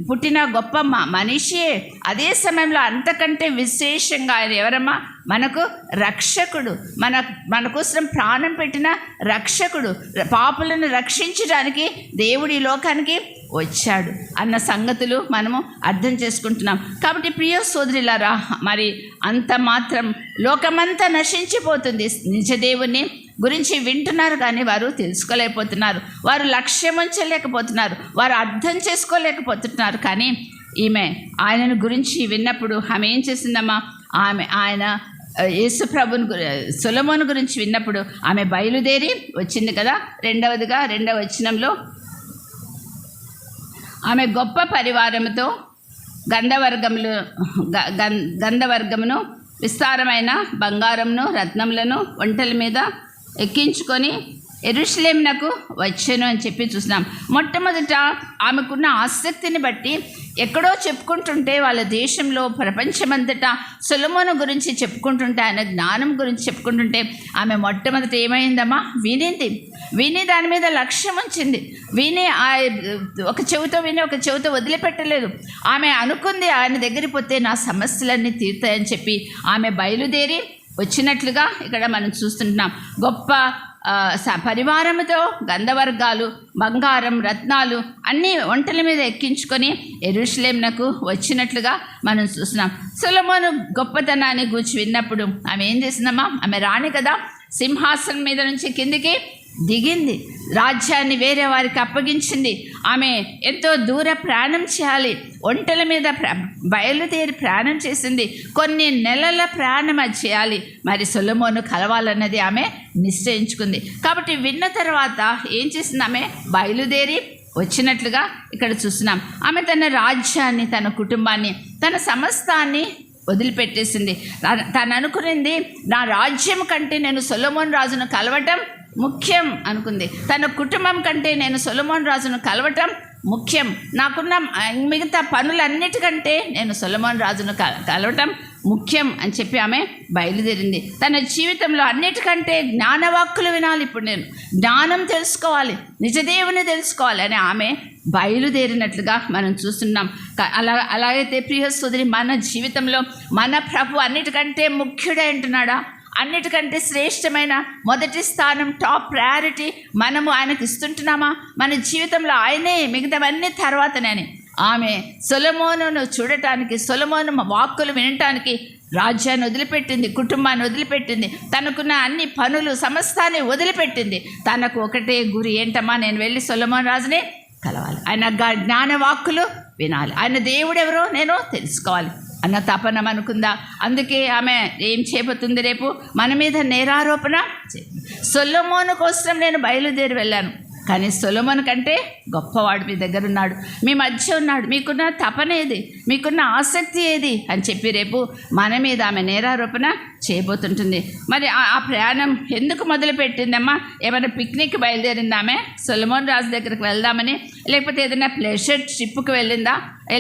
పుట్టిన గొప్ప మనిషియే. అదే సమయంలో అంతకంటే విశేషంగా ఆయన ఎవరమ్మా? మనకు రక్షకుడు, మన కోసం ప్రాణం పెట్టిన రక్షకుడు, పాపులను రక్షించడానికి దేవుడి లోకానికి వచ్చాడు అన్న సంగతులు మనము అర్థం చేసుకుంటున్నాం. కాబట్టి ప్రియ సోదరులారా, మరి అంత మాత్రం లోకమంతా నశించిపోతుంది. నిజ దేవుని గురించి వింటున్నారు కానీ వారు తెలుసుకోలేకపోతున్నారు, వారు లక్ష్యం ఉంచలేకపోతున్నారు, వారు అర్థం చేసుకోలేకపోతున్నారు. కానీ ఈమె ఆయనను గురించి విన్నప్పుడు ఆమె ఏం చేసిందమ్మా? ఆయన యేసు ప్రభుని సొలొమోను గురించి విన్నప్పుడు ఆమె బయలుదేరి వచ్చింది కదా. రెండవ వచనంలో ఆమె గొప్ప పరివారముతో గంధవర్గమును విస్తారమైన బంగారమును రత్నములను ఒంటెల మీద ఎక్కించుకొని యెరూషలేమునకు వచ్చెను అని చెప్పి చూసినాం. మొట్టమొదట ఆమెకున్న ఆసక్తిని బట్టి ఎక్కడో చెప్పుకుంటుంటే వాళ్ళ దేశంలో ప్రపంచమంతటా సొలొమోను గురించి చెప్పుకుంటుంటే, ఆయన జ్ఞానం గురించి చెప్పుకుంటుంటే ఆమె మొట్టమొదట ఏమైందమ్మా? విని దాని మీద లక్ష్యం ఉంచింది. విని ఒక చెవితో విని ఒక చెవితో వదిలిపెట్టలేదు. ఆమె అనుకుంది ఆయన దగ్గరికి పోతే నా సమస్యలన్నీ తీరుతాయని చెప్పి ఆమె బయలుదేరి వచ్చినట్లుగా ఇక్కడ మనం చూస్తుంటున్నాం. గొప్ప పరివారముతో గంధవర్గాలు, బంగారం, రత్నాలు అన్నీ ఒంటెల మీద ఎక్కించుకొని యెరూషలేమునకు వచ్చినట్లుగా మనం చూస్తున్నాం. సొలొమోను గొప్పతనాన్ని గూర్చి విన్నప్పుడు ఆమె ఏం చేసిందమ్మా? ఆమె రాణి కదా, సింహాసనం మీద నుంచి కిందికి దిగింది, రాజ్యాన్ని వేరే వారికి అప్పగించింది. ఆమె ఎంతో దూర ప్రయాణం చేయాలి, ఒంటెల మీద బయలుదేరి ప్రయాణం చేసింది. కొన్ని నెలల ప్రయాణం అది చేయాలి. మరి సొలొమోను కలవాలన్నది ఆమె నిశ్చయించుకుంది. కాబట్టి విన్న తర్వాత ఏం చేసింది? ఆమె బయలుదేరి వచ్చినట్లుగా ఇక్కడ చూస్తున్నాం. ఆమె తన రాజ్యాన్ని, తన కుటుంబాన్ని, తన సమస్తాన్ని వదిలిపెట్టేసింది. తను అనుకునింది, నా రాజ్యం కంటే నేను సొలొమోను రాజును కలవటం ముఖ్యం అనుకుంది. తన కుటుంబం కంటే నేను సొలొమోను రాజును కలవటం ముఖ్యం, నాకున్న మిగతా పనులన్నిటికంటే నేను సొలొమోను రాజును కలవటం ముఖ్యం అని చెప్పి ఆమె బయలుదేరింది. తన జీవితంలో అన్నిటికంటే జ్ఞానవాక్కులు వినాలి, ఇప్పుడు నేను జ్ఞానం తెలుసుకోవాలి, నిజదేవుని తెలుసుకోవాలి అని ఆమె బయలుదేరినట్లుగా మనం చూస్తున్నాం. అలాగైతే ప్రియ సోదరి, మన జీవితంలో మన ప్రభు అన్నిటికంటే ముఖ్యుడే అంటున్నాడా? అన్నిటికంటే శ్రేష్టమైన మొదటి స్థానం, టాప్ ప్రయారిటీ మనము ఆయనకు ఇస్తుంటున్నామా? మన జీవితంలో ఆయనే, మిగతావన్నీ తర్వాతనే. ఆమె సొలొమోనును చూడటానికి, సొలొమోను వాక్కులు వినటానికి రాజ్యాన్ని వదిలిపెట్టింది, కుటుంబాన్ని వదిలిపెట్టింది, తనకున్న అన్ని పనులు సమస్తాన్ని వదిలిపెట్టింది. తనకు ఒకటే గురి, ఏంటమ్మా? నేను వెళ్ళి సొలొమోను రాజునే కలవాలి, ఆయన జ్ఞాన వాక్కులు వినాలి, ఆయన దేవుడెవరో నేను తెలుసుకోవాలి అన్న తపన అనుకుందా. అందుకే ఆమె ఏం చేయబోతుంది? రేపు మన మీద నేరారోపణ. సొలొమోను కోసం నేను బయలుదేరి వెళ్ళాను, కానీ సొలొమోను కంటే గొప్పవాడు మీ దగ్గర ఉన్నాడు, మీ మధ్య ఉన్నాడు, మీకున్న తపన ఏది, మీకున్న ఆసక్తి ఏది అని చెప్పి రేపు మన మీద ఆమె నేరారోపణ చేయబోతుంటుంది. మరి ఆ ప్రయాణం ఎందుకు మొదలుపెట్టిందమ్మా? ఏమైనా పిక్నిక్ బయలుదేరిందా ఆమె? సొలొమోను రాజు దగ్గరికి వెళ్దామని, లేకపోతే ఏదైనా ప్లెజర్ ట్రిప్కి వెళ్ళిందా,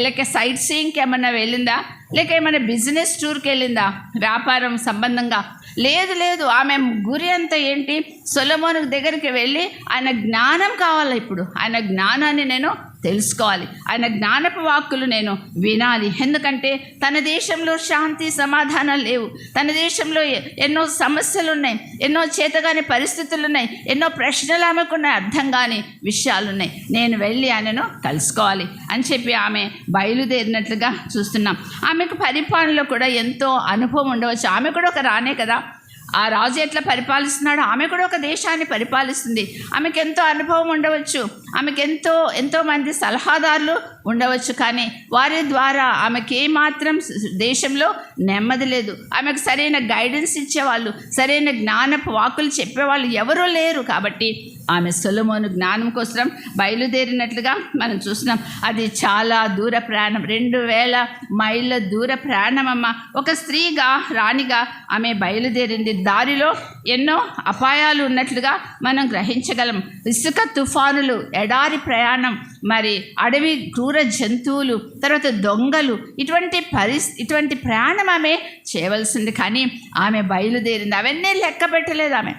లేక సైట్ సీయింగ్కి ఏమన్నా వెళ్ళిందా, లేక ఏమైనా బిజినెస్ టూర్కి వెళ్ళిందా, వ్యాపారం సంబంధంగా? లేదు. ఆమె గురి అంతా ఏంటి? సొలొమోను దగ్గరికి వెళ్ళి ఆయన జ్ఞానం కావాలి. ఇప్పుడు ఆయన జ్ఞానాన్ని నేను తెలుసుకోవాలి, ఆయన జ్ఞానపు వాక్కులు నేను వినాలి. ఎందుకంటే తన దేశంలో శాంతి సమాధానాలు లేవు, తన దేశంలో ఎన్నో సమస్యలు ఉన్నాయి, ఎన్నో చేతగాని పరిస్థితులు ఉన్నాయి, ఎన్నో ప్రశ్నలు ఆమెకున్నాయి, అర్థం కాని విషయాలు ఉన్నాయి. నేను వెళ్ళి ఆయనను కలుసుకోవాలి అని చెప్పి ఆమె బయలుదేరినట్లుగా చూస్తున్నాం. ఆమెకు పరిపాలనలో కూడా ఎంతో అనుభవం ఉండవచ్చు. ఆమె కూడా ఒక రానే కదా, ఆ రాజు ఎట్లా పరిపాలిస్తున్నాడో ఆమె కూడా ఒక దేశాన్ని పరిపాలిస్తుంది. ఆమెకు ఎంతో అనుభవం ఉండవచ్చు, ఆమెకు ఎంతో మంది సలహాదారులు ఉండవచ్చు. కానీ వారి ద్వారా ఆమెకి ఏమాత్రం దేశంలో నెమ్మది లేదు. ఆమెకు సరైన గైడెన్స్ ఇచ్చేవాళ్ళు, సరైన జ్ఞానపు వాక్కులు చెప్పేవాళ్ళు ఎవరూ లేరు. కాబట్టి ఆమె సొలొమోను జ్ఞానం కోసం బయలుదేరినట్లుగా మనం చూస్తున్నాం. అది చాలా దూర ప్రయాణం, 2000 మైళ్ళ దూర ప్రయాణం అమ్మ. ఒక స్త్రీగా, రాణిగా ఆమె బయలుదేరింది. దారిలో ఎన్నో అపాయాలు ఉన్నట్లుగా మనం గ్రహించగలం. ఇసుక తుఫానులు, ఎడారి ప్రయాణం, మరి అడవి క్రూర జంతువులు, తర్వాత దొంగలు, ఇటువంటి ప్రయాణం ఆమె చేయవలసింది. కానీ ఆమె బయలుదేరింది. అవన్నీ లెక్క పెట్టలేదు ఆమె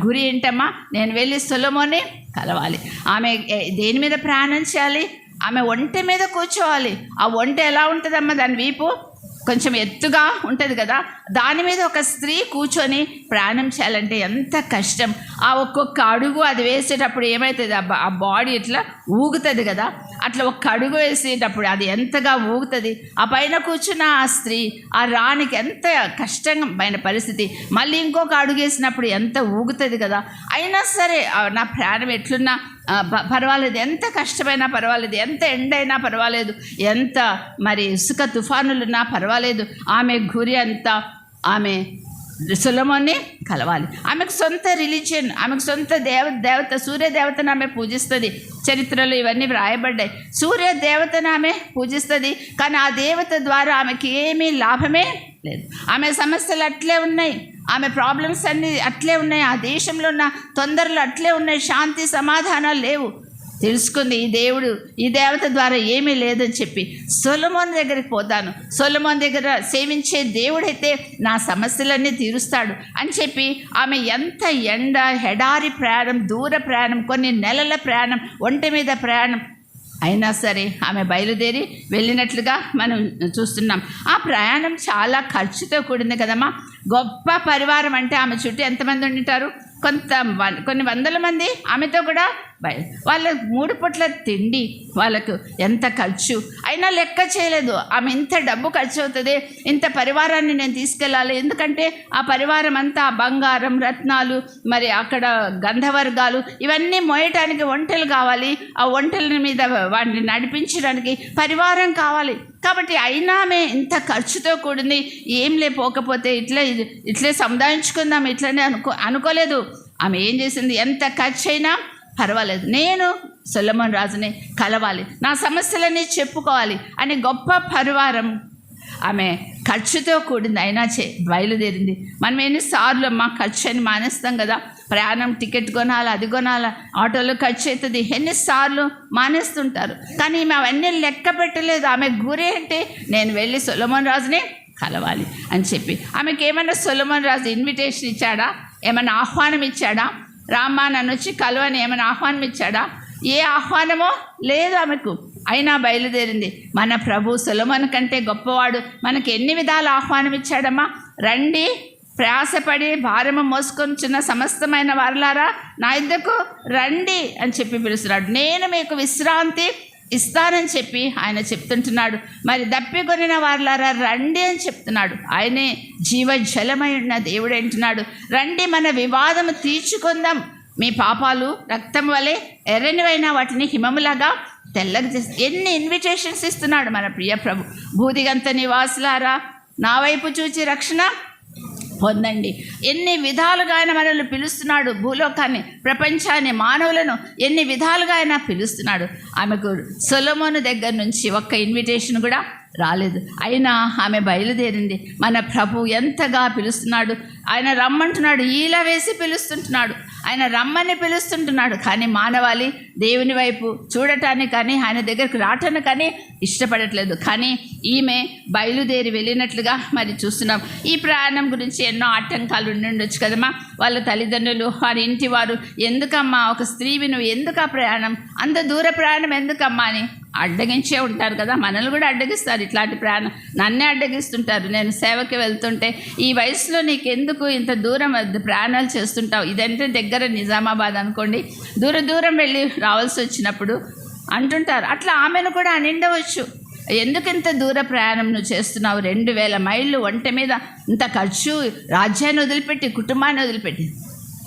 గురి ఏంటమ్మా? నేను వెళ్ళి సొలొమోన్ని కలవాలి. ఆమె దేని మీద ప్రయాణం చేయాలి? ఆమె ఒంటె మీద కూర్చోవాలి. ఆ ఒంటె ఎలా ఉంటుందమ్మా? దాని వీపు కొంచెం ఎత్తుగా ఉంటుంది కదా, దాని మీద ఒక స్త్రీ కూర్చొని ప్రయాణం చేయాలంటే ఎంత కష్టం. ఆ ఒక్కొక్క అడుగు అది వేసేటప్పుడు ఏమవుతుంది, ఆ బాడీ ఇట్లా ఊగుతుంది కదా, అట్లా ఒక్క అడుగు వేసేటప్పుడు అది ఎంతగా ఊగుతుంది. ఆ పైన కూర్చున్న ఆ స్త్రీ, ఆ రాణికి ఎంత కష్టమైన పరిస్థితి. మళ్ళీ ఇంకొక అడుగు వేసినప్పుడు ఎంత ఊగుతుంది కదా. అయినా సరే నా ప్రయాణం ఎట్లున్నా పర్వాలేదు, ఎంత కష్టమైనా పర్వాలేదు, ఎంత ఎండైనా పర్వాలేదు, ఎంత మరి ఇసుక తుఫానులున్నా పర్వాలేదు. ఆమె గురి అంతా ఆమె సొలొమోన్ని కలవాలి. ఆమెకు సొంత రిలీజియన్, ఆమెకు సొంత దేవత సూర్య దేవతను ఆమె పూజిస్తుంది. చరిత్రలో ఇవన్నీ వ్రాయబడ్డాయి. సూర్య దేవతను ఆమె పూజిస్తుంది, కానీ ఆ దేవత ద్వారా ఆమెకి ఏమీ లాభమే లేదు. ఆమె సమస్యలు అట్లే ఉన్నాయి, ఆమె ప్రాబ్లమ్స్ అన్నీ అట్లే ఉన్నాయి, ఆ దేశంలో ఉన్న తొందరలు అట్లే ఉన్నాయి, శాంతి సమాధానాలు లేవు. తెలుసుకుంది ఈ దేవత ద్వారా ఏమీ లేదని చెప్పి సొలొమోను దగ్గరికి పోతాను, సొలొమోను దగ్గర సేవించే దేవుడైతే నా సమస్యలన్నీ తీరుస్తాడు అని చెప్పి ఆమె ఎంత ఎండ, ఎడారి ప్రయాణం, దూర ప్రయాణం, కొన్ని నెలల ప్రయాణం, ఒంటి మీద ప్రయాణం అయినా సరే ఆమె బయలుదేరి వెళ్ళినట్లుగా మనం చూస్తున్నాం. ఆ ప్రయాణం చాలా ఖర్చుతో కూడింది కదమ్మా. గొప్ప పరివారం అంటే ఆమె చుట్టూ ఎంతమంది ఉంటారు? కొన్ని వందల మంది ఆమెతో కూడా వాళ్ళ 3 పూట్ల తిండి, వాళ్ళకు ఎంత ఖర్చు అయినా లెక్క చేయలేదు. ఆమె ఇంత డబ్బు ఖర్చు అవుతుంది, ఇంత పరివారాన్ని నేను తీసుకెళ్ళాలి. ఎందుకంటే ఆ పరివారం అంతా బంగారం, రత్నాలు, మరి అక్కడ గంధవర్గాలు ఇవన్నీ మోయటానికి ఒంటెలు కావాలి, ఆ ఒంటెల మీద వాటిని నడిపించడానికి పరివారం కావాలి. కాబట్టి అయినా ఆమె ఇంత ఖర్చుతో కూడింది. ఏం లేకపోతే ఇట్లే సముదాయించుకుందాం ఇట్లనే అనుకోలేదు. ఆమె ఏం చేసింది? ఎంత ఖర్చు అయినా పర్వాలేదు, నేను సొలొమోను రాజుని కలవాలి, నా సమస్యలన్నీ చెప్పుకోవాలి అనే గొప్ప పరివారం ఆమె ఖర్చుతో కూడింది. అయినా బయలుదేరింది. మనం ఎన్నిసార్లు అమ్మ ఖర్చు అని మానేస్తాం కదా. ప్రయాణం టికెట్ కొనాలి, అది కొనాలి, ఆటోలో ఖర్చు అవుతుంది, ఎన్నిసార్లు మానేస్తుంటారు. కానీ ఈమె అవన్నీ లెక్క పెట్టలేదు. ఆమె గురి అంటే నేను వెళ్ళి సొలొమోను రాజుని కలవాలి అని చెప్పి. ఆమెకి ఏమైనా సొలొమోను రాజు ఇన్విటేషన్ ఇచ్చాడా? ఏమైనా ఆహ్వానం ఇచ్చాడా? రామ్మా నన్ను వచ్చి కలవని ఏమైనా ఆహ్వానం ఇచ్చాడా? ఏ ఆహ్వానమో లేదు ఆమెకు. అయినా బయలుదేరింది. మన ప్రభు సొలొమోను కంటే గొప్పవాడు. మనకి ఎన్ని విధాల ఆహ్వానం ఇచ్చాడమ్మా. రండి, ప్రయాసపడి భారము మోసుకొనిచున్న సమస్తమైన వారలారా నా యుద్ధకు రండి అని చెప్పి పిలుస్తున్నాడు. నేను మీకు విశ్రాంతి ఇస్తానని చెప్పి ఆయన చెప్తుంటున్నాడు. మరి దప్పికొనిన వారలారా రండి అని చెప్తున్నాడు. ఆయనే జీవజలమై ఉన్న దేవుడు అంటున్నాడు. రండి, మన వివాదము తీర్చుకుందాం. మీ పాపాలు రక్తం వలె ఎర్రనివైనా వాటిని హిమములాగా తెల్లగా చేసి ఎన్ని ఇన్విటేషన్స్ ఇస్తున్నాడు మన ప్రియ ప్రభు. భూదిగంత నివాసులారా నా వైపు చూచి రక్షణ పొందండి. ఎన్ని విధాలుగా ఆయన మనల్ని పిలుస్తున్నాడు. భూలోకాన్ని, ప్రపంచాన్ని, మానవులను ఎన్ని విధాలుగా ఆయన పిలుస్తున్నాడు. ఆమెకు సొలొమోను దగ్గర నుంచి ఒక్క ఇన్విటేషన్ కూడా రాలేదు. అయినా ఆమె బయలుదేరింది. మన ప్రభు ఎంతగా పిలుస్తున్నాడు. ఆయన రమ్మంటున్నాడు, ఈల వేసి పిలుస్తుంటున్నాడు, ఆయన రమ్మని పిలుస్తుంటున్నాడు. కానీ మానవాళి దేవుని వైపు చూడటానికి కానీ ఆయన దగ్గరికి రావటానికి కానీ ఇష్టపడట్లేదు. కానీ ఈమె బయలుదేరి వెళ్ళినట్లుగా మరి చూస్తున్నాం. ఈ ప్రయాణం గురించి ఎన్నో ఆటంకాలు ఉండొచ్చు కదమ్మా. వాళ్ళ తల్లిదండ్రులు, వారి ఇంటి వారు, ఎందుకమ్మా ఒక స్త్రీవి నువ్వు ఎందుకు ఆ ప్రయాణం, అంత దూర ప్రయాణం ఎందుకమ్మా అని అడ్డగించే ఉంటారు కదా. మనల్ని కూడా అడ్డగిస్తారు. ఇట్లాంటి ప్రయాణం నన్నే అడ్డగిస్తుంటారు. నేను సేవకి వెళ్తుంటే, ఈ వయసులో నీకు ఎందుకు ఇంత దూరం ప్రయాణాలు చేస్తుంటావు, ఇదంటే దగ్గర నిజామాబాద్ అనుకోండి, దూరం వెళ్ళి రావాల్సి వచ్చినప్పుడు అంటుంటారు. అట్లా ఆమెను కూడా అనిండవచ్చు, ఎందుకు ఇంత దూర ప్రయాణం నువ్వు చేస్తున్నావు, 2000 మైళ్ళు ఒంటె మీద, ఇంత ఖర్చు, రాజ్యాన్ని వదిలిపెట్టి, కుటుంబాన్ని వదిలిపెట్టి,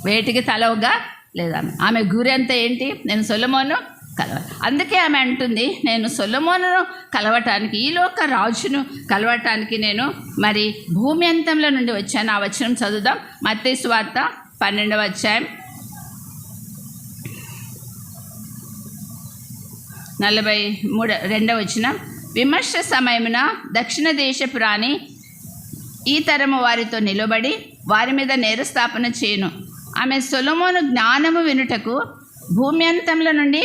వేటికి తలవగా లేదా. ఆమె గురి అంతా ఏంటి, నేను సొలొమోను కలవాలి. అందుకే ఆమె అంటుంది, నేను సొలొమోనును కలవటానికి, ఈ లోక రాజును కలవటానికి నేను మరి భూమి అంతంలో నుండి వచ్చాను. ఆ వచనం చదువుదాం. మత్తయి సువార్త 12వ అధ్యాయం 42వ వచనం. విమర్శ సమయమున దక్షిణ దేశపు రాణి ఈ తరము వారితో నిలబడి వారి మీద నేరస్థాపన చేయను. ఆమె సొలొమోను జ్ఞానము వినుటకు భూమి అంతంలో నుండి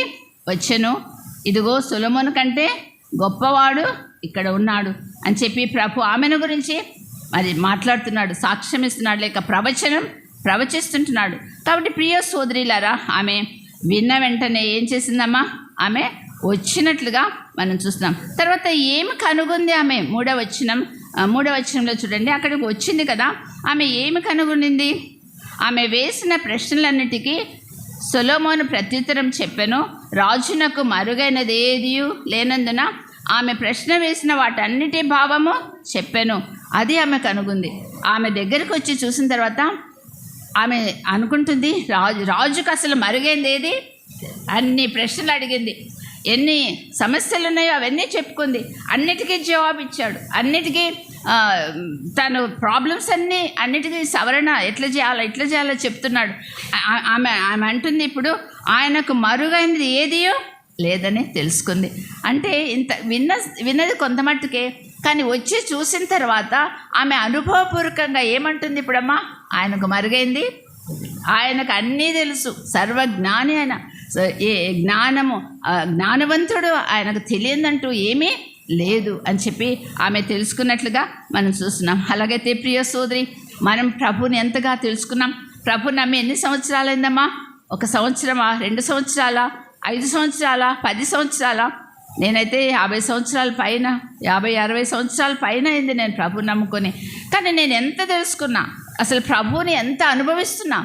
వచ్చెను, ఇదిగో సొలొమోను కంటే గొప్పవాడు ఇక్కడ ఉన్నాడు అని చెప్పి ప్రభు ఆమెను గురించి మరి మాట్లాడుతున్నాడు, సాక్ష్యం ఇస్తున్నాడు, లేక ప్రవచిస్తుంటున్నాడు. కాబట్టి ప్రియ సోదరిలారా, ఆమె విన్న వెంటనే ఏం చేసిందమ్మా, ఆమె వచ్చినట్లుగా మనం చూస్తున్నాం. తర్వాత ఏమి కనుగొంది ఆమె, మూడవ వచనంలో చూడండి, అక్కడికి వచ్చింది కదా. ఆమె ఏమి కనుగొనింది, ఆమె వేసిన ప్రశ్నలన్నిటికీ సొలొమోను ప్రత్యుత్తరం చెప్పెను. రాజునకు మరుగైనది ఏదియు లేనందున ఆమె ప్రశ్న వేసిన వాటన్నిటి భావము చెప్పెను. అది ఆమె కనుగొంది. ఆమె దగ్గరికి వచ్చి చూసిన తర్వాత ఆమె అనుకుంటుంది, రాజుకు అసలు మరుగైంది ఏది, అన్ని ప్రశ్నలు అడిగింది, ఎన్ని సమస్యలు ఉన్నాయో అవన్నీ చెప్పుకుంది, అన్నిటికీ జవాబు ఇచ్చాడు, అన్నిటికీ తను ప్రాబ్లమ్స్ అన్నిటికీ సవరణ ఎట్లా చేయాలో చెప్తున్నాడు. ఆమె అంటుంది, ఇప్పుడు ఆయనకు మరుగైనది ఏదియో లేదని తెలుసుకుంది. అంటే ఇంత విన్నది కొంత మట్టుకే, కానీ వచ్చి చూసిన తర్వాత ఆమె అనుభవపూర్వకంగా ఏమంటుంది, ఇప్పుడమ్మా ఆయనకు మరుగైంది, ఆయనకు అన్నీ తెలుసు, సర్వజ్ఞాని ఆయన, ఏ జ్ఞానవంతుడు, ఆయనకు తెలియదంటూ ఏమీ లేదు అని చెప్పి ఆమె తెలుసుకున్నట్లుగా మనం చూస్తున్నాం. అలాగైతే ప్రియ సోదరి, మనం ప్రభుని ఎంతగా తెలుసుకున్నాం. ప్రభు నమ్మి ఎన్ని సంవత్సరాలైందమ్మా, 1 సంవత్సరమా, 2 సంవత్సరాలా, 5 సంవత్సరాలా, 10 సంవత్సరాలా? నేనైతే 50 సంవత్సరాల పైన, 50-60 సంవత్సరాల పైన అయింది నేను ప్రభుని నమ్ముకొని. కానీ నేను ఎంత తెలుసుకున్నా, అసలు ప్రభువుని ఎంత అనుభవిస్తున్నా,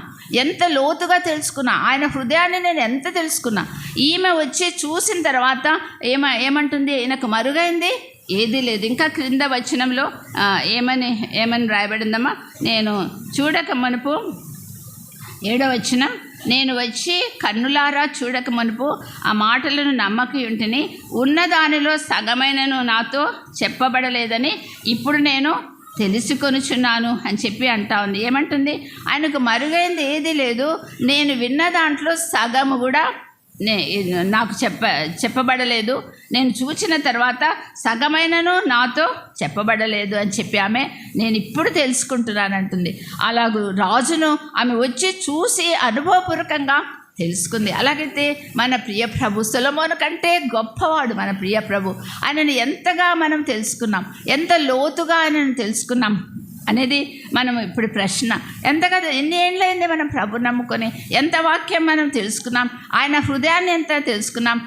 ఎంత లోతుగా తెలుసుకున్నా, ఆయన హృదయాన్ని నేను ఎంత తెలుసుకున్నా. ఈమె వచ్చి చూసిన తర్వాత ఏమంటుంది, ఈయనకు మరుగైంది ఏదీ లేదు. ఇంకా క్రింద వచనంలో ఏమని రాయబడిందమ్మా, నేను చూడక మునుపు, 7వ వచనం, నేను వచ్చి కన్నులారా చూడక మునుపు ఆ మాటలను నమ్మకి ఉంటిని, ఉన్నదానిలో సగమైనను నాతో చెప్పబడలేదని ఇప్పుడు నేను తెలుసుకొనుచున్నాను అని చెప్పి అంటా ఉంది. ఏమంటుంది, ఆయనకు మరుగైంది ఏదీ లేదు, నేను విన్న దాంట్లో సగము కూడా నాకు చెప్పబడలేదు, నేను చూచిన తర్వాత సగమైనను నాతో చెప్పబడలేదు అని చెప్పి ఆమె నేను ఇప్పుడు తెలుసుకుంటున్నాను అంటుంది. అలాగూ రాజును ఆమె వచ్చి చూసి అనుభవపూర్వకంగా తెలుసుకుంది. అలాగైతే మన ప్రియ ప్రభు సొలొమోను కంటే గొప్పవాడు మన ప్రియ ప్రభు. ఆయనను ఎంతగా మనం తెలుసుకున్నాం, ఎంత లోతుగా ఆయనను తెలుసుకున్నాం అనేది మనం ఇప్పుడు ప్రశ్న. ఎంతగా ఎన్ని ఏళ్ళైంది మనం ప్రభు నమ్ముకొని, ఎంత వాక్యం మనం తెలుసుకున్నాం, ఆయన హృదయాన్ని ఎంత తెలుసుకున్నాం,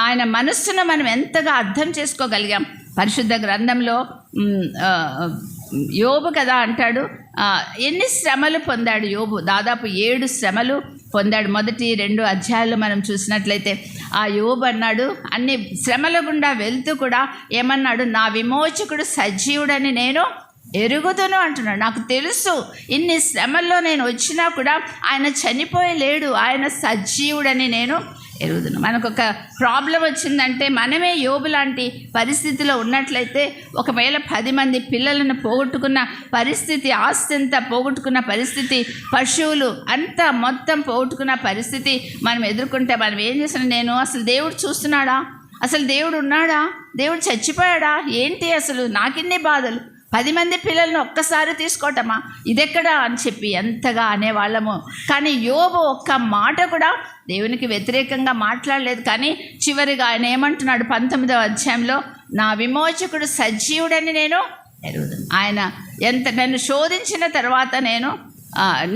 ఆయన మనస్సును మనం ఎంతగా అర్థం చేసుకోగలిగాం. పరిశుద్ధ గ్రంథంలో యోబు కదా అంటాడు, ఎన్ని శ్రమలు పొందాడు యోబు, దాదాపు 7 శ్రమలు పొందాడు. మొదటి 2 అధ్యాయాలు మనం చూసినట్లయితే ఆ యోబు అన్నాడు, అన్ని శ్రమల గుండా వెళ్తూ కూడా ఏమన్నాడు, నా విమోచకుడు సజీవుడని నేను ఎరుగుదును అంటున్నాడు. నాకు తెలుసు, ఇన్ని శ్రమల్లో నేను వచ్చినా కూడా ఆయన చనిపోయలేడు, ఆయన సజీవుడని నేను ఎరుగుదును. మనకు ఒక ప్రాబ్లం వచ్చిందంటే, మనమే యోబు లాంటి పరిస్థితిలో ఉన్నట్లయితే, ఒకవేళ 10 మంది పిల్లలను పోగొట్టుకున్న పరిస్థితి, ఆస్తి అంతా పోగొట్టుకున్న పరిస్థితి, పశువులు అంతా మొత్తం పోగొట్టుకున్న పరిస్థితి మనం ఎదుర్కొంటే మనం ఏం చేస్తున్నాం, నేను అసలు దేవుడు చూస్తున్నాడా, అసలు దేవుడు ఉన్నాడా, దేవుడు చచ్చిపోయాడా, ఏంటి అసలు నాకిన్ని బాధలు, 10 మంది పిల్లలను ఒక్కసారి తీసుకోవటమా, ఇదెక్కడా అని చెప్పి ఎంతగా అనేవాళ్ళము. కానీ యోబు ఒక్క మాట కూడా దేవునికి వ్యతిరేకంగా మాట్లాడలేదు. కానీ చివరిగా ఆయన ఏమంటున్నాడు 19వ అధ్యాయంలో, నా విమోచకుడు సజీవుడని నేను ఎరుగుదును. ఆయన ఎంత నన్ను శోధించిన తర్వాత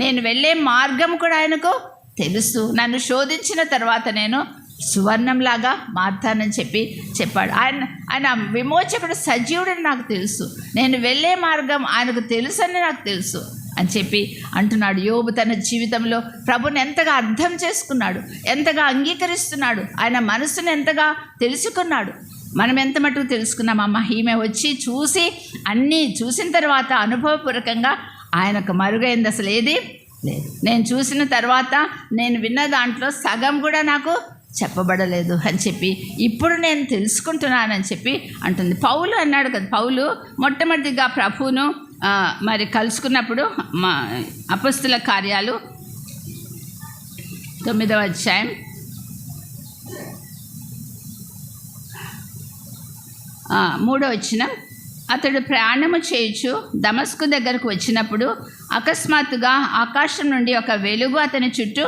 నేను వెళ్ళే మార్గం కూడా ఆయనకు తెలుసు. నన్ను శోధించిన తర్వాత నేను సువర్ణంలాగా మారుతానని చెప్పాడు. ఆయన విమోచకుడు సజీవుడని నాకు తెలుసు, నేను వెళ్ళే మార్గం ఆయనకు తెలుసు అని నాకు తెలుసు అని చెప్పి అంటున్నాడు. యోబు తన జీవితంలో ప్రభుని ఎంతగా అర్థం చేసుకున్నాడు, ఎంతగా అంగీకరిస్తున్నాడు, ఆయన మనసును ఎంతగా తెలుసుకున్నాడు. మనం ఎంత మటుకు తెలుసుకున్నామమ్మా? ఈమె వచ్చి చూసి అన్నీ చూసిన తర్వాత అనుభవపూర్వకంగా ఆయనకు మరుగైంది అసలు ఏది లేదు. నేను చూసిన తర్వాత నేను విన్న దాంట్లో సగం కూడా నాకు చెప్పబడలేదు అని చెప్పి ఇప్పుడు నేను తెలుసుకుంటున్నానని చెప్పి అంటుంది. పౌలు అన్నాడు కదా, పౌలు మొట్టమొదటిగా ప్రభువును మరి కలుసుకున్నప్పుడు అపొస్తలుల కార్యాలు 9వ అధ్యాయం 3వ వచనం, అతడు ప్రయాణము చేయుచు దమస్కు దగ్గరకు వచ్చినప్పుడు అకస్మాత్తుగా ఆకాశం నుండి ఒక వెలుగు అతని చుట్టూ